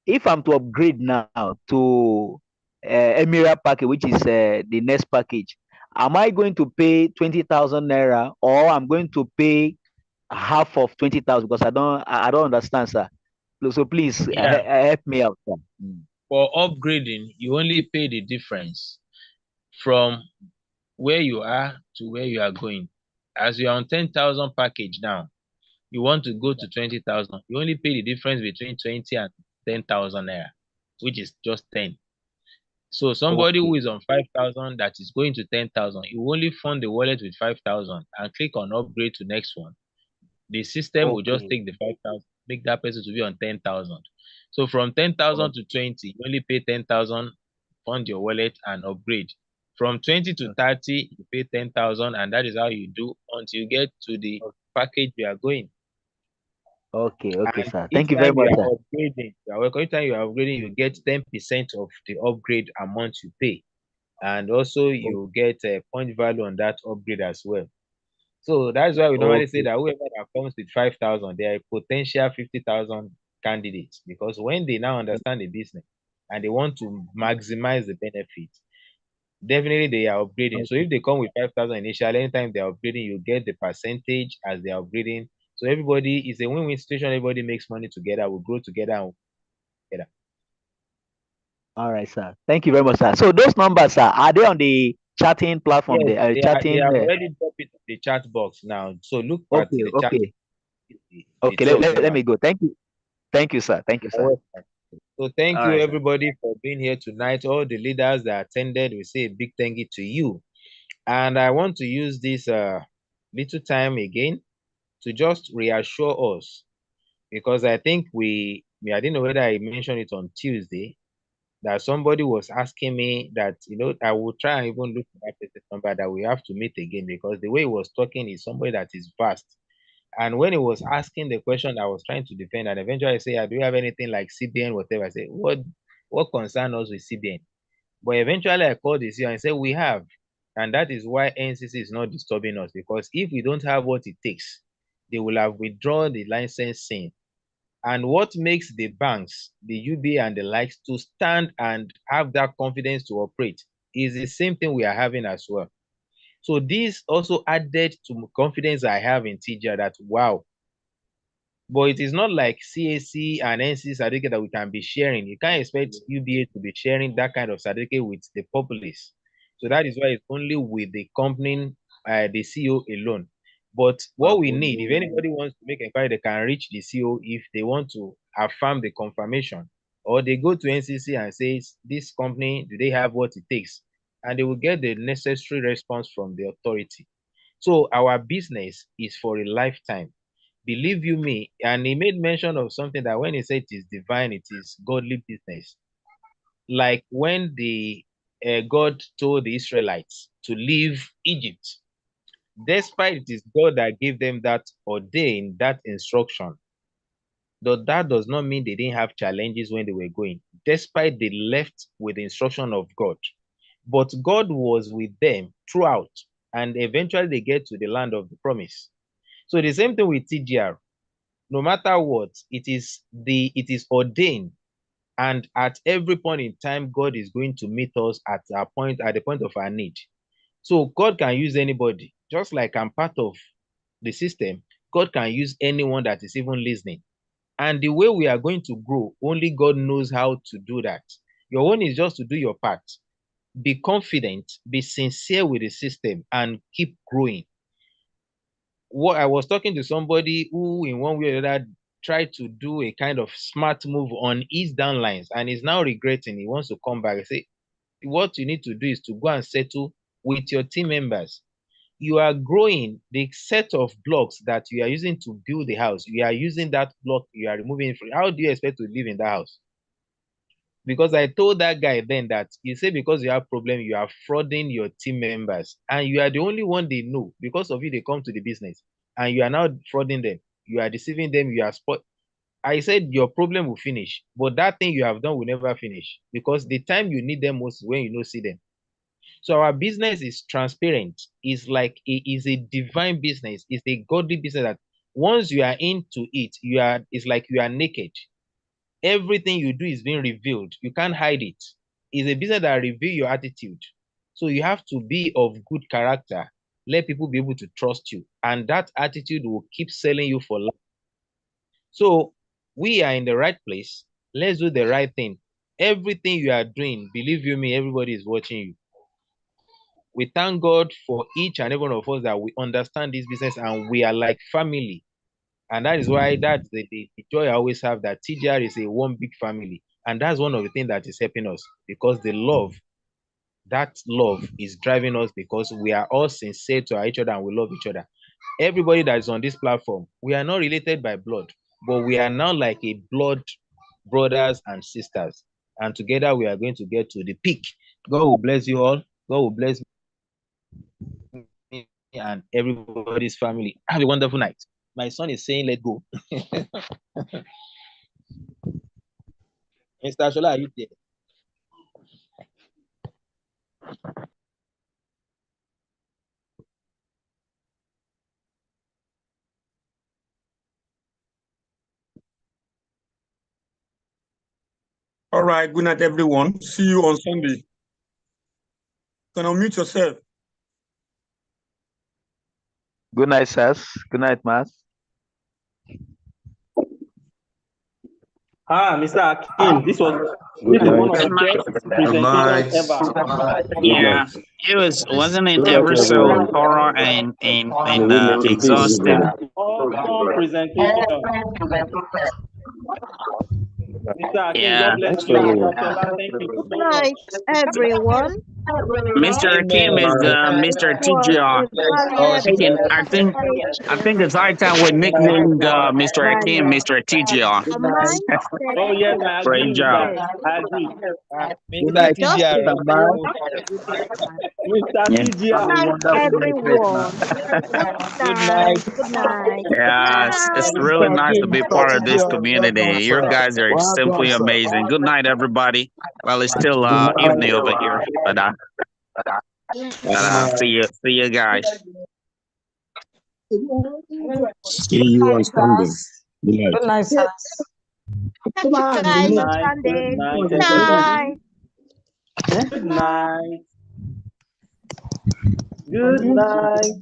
if I'm to upgrade now to Emira package, which is the next package, am I going to pay 20,000 naira, or I'm going to pay half of 20,000? Because I don't understand, sir. So please help me out, sir. For upgrading, you only pay the difference from where you are to where you are going. As you are on 10,000 package now, you want to go to 20,000. You only pay the difference between 20 and 10,000 naira, which is just 10. So somebody who is on 5,000 that is going to 10,000, you only fund the wallet with 5,000 and click on upgrade to next one. The system will just take the 5,000, make that person to be on 10,000. So from 10,000 to 20, you only pay 10,000, fund your wallet and upgrade. From 20 to 30, you pay 10,000, and that is how you do until you get to the package you are going. Okay, sir. Thank you very much, sir. Every time you are upgrading, you get 10% of the upgrade amount you pay. And also you get a point value on that upgrade as well. So that's why we normally say that whoever that comes with 5,000, they are a potential 50,000 candidates, because when they now understand the business and they want to maximize the benefits, definitely they are upgrading. So if they come with 5,000 initially, anytime they are upgrading, you get the percentage as they are upgrading. So everybody is a win-win situation. Everybody makes money together. We grow together. All right, sir. Thank you very much, sir. So those numbers, sir, are they on the chatting platform? Yes, they have already dropped it in the chat box now. So look at the chat. Okay, let me go. Thank you. Thank you, sir. Thank you, sir. So thank you, everybody, for being here tonight. All the leaders that attended, we say a big thank you to you. And I want to use this little time again to just reassure us, because I think I didn't know whether I mentioned it on Tuesday, that somebody was asking me that, I will try and even look at that number, that we have to meet again, because the way he was talking is somebody that is vast. And when he was asking the question, I was trying to defend, and eventually I say, do you have anything like CBN, whatever? I say, what concern us with CBN? But eventually I called the CEO and said, we have. And that is why NCC is not disturbing us, because if we don't have what it takes, they will have withdrawn the licensing. And what makes the banks, the UBA and the likes, to stand and have that confidence to operate is the same thing we are having as well. So this also added to confidence I have in TGR that, wow. But it is not like CAC and NC certificate that we can be sharing. You can't expect UBA to be sharing that kind of certificate with the populace. So that is why it's only with the company, the CEO alone. But what we need, if anybody wants to make inquiry, they can reach the CEO if they want to affirm the confirmation. Or they go to NCC and say, this company, do they have what it takes? And they will get the necessary response from the authority. So our business is for a lifetime. Believe you me, and he made mention of something that when he said it is divine, it is godly business. Like when the God told the Israelites to leave Egypt, despite it is God that gave them that ordained, that instruction, though that does not mean they didn't have challenges when they were going, despite they left with the instruction of God. But God was with them throughout, and eventually they get to the land of the promise. So the same thing with TGR. No matter what, it is ordained, and at every point in time, God is going to meet us at the point of our need. So God can use anybody, just like I'm part of the system. God can use anyone that is even listening. And the way we are going to grow, only God knows how to do that. Your own is just to do your part. Be confident, be sincere with the system, and keep growing. What I was talking to somebody who, in one way or another, tried to do a kind of smart move on his downlines, and is now regretting. He wants to come back and say, what you need to do is to go and settle with your team members. You are growing. The set of blocks that you are using to build the house, you are using that block, you are removing it. How do you expect to live in that house? Because I told that guy then that you say because you have problem, you are frauding your team members, and you are the only one they know. Because of you, they come to the business, and you are now frauding them. You are deceiving them. You are I said your problem will finish, but that thing you have done will never finish, because the time you need them most is when you don't see them. So our business is transparent. It's like it is a divine business. It's a godly business that once you are into it, it's like you are naked. Everything you do is being revealed. You can't hide it. It's a business that reveals your attitude. So you have to be of good character. Let people be able to trust you. And that attitude will keep selling you for life. So we are in the right place. Let's do the right thing. Everything you are doing, believe you me, everybody is watching you. We thank God for each and every one of us that we understand this business and we are like family. And that is why that's the joy I always have, that TGR is a one big family. And that's one of the things that is helping us, because the love, that love is driving us, because we are all sincere to each other and we love each other. Everybody that is on this platform, we are not related by blood, but we are now like a blood brothers and sisters. And together we are going to get to the peak. God will bless you all. God will bless me and everybody's family. Have a wonderful night. My son is saying, let go. Mr. Shola, are you there? All right. Good night, everyone. See you on Sunday. You can unmute yourself. Good night, sirs. Good night, Mas. Mr. Akim, this was one of the best presentations ever. Yeah, wasn't it ever so thorough and exhaustive? Awesome presentation. Mr. Akim, Yeah. God bless you. Thank you. Good night, everyone. Mr. Akim is Mr. TGR. I think it's high time we nicknamed Mr. Akim Mr. TGR. Oh yes, I agree. Great job. I agree. Mr. TGR. Mr. TGR. Everyone. Good night. Good night. Yes, it's really nice to be part of this community. You guys are simply amazing. Good night, everybody. Well, it's still evening over here, but see you guys. See you on Sunday. Good night, sir. Good night. Good night. Good night. Good night.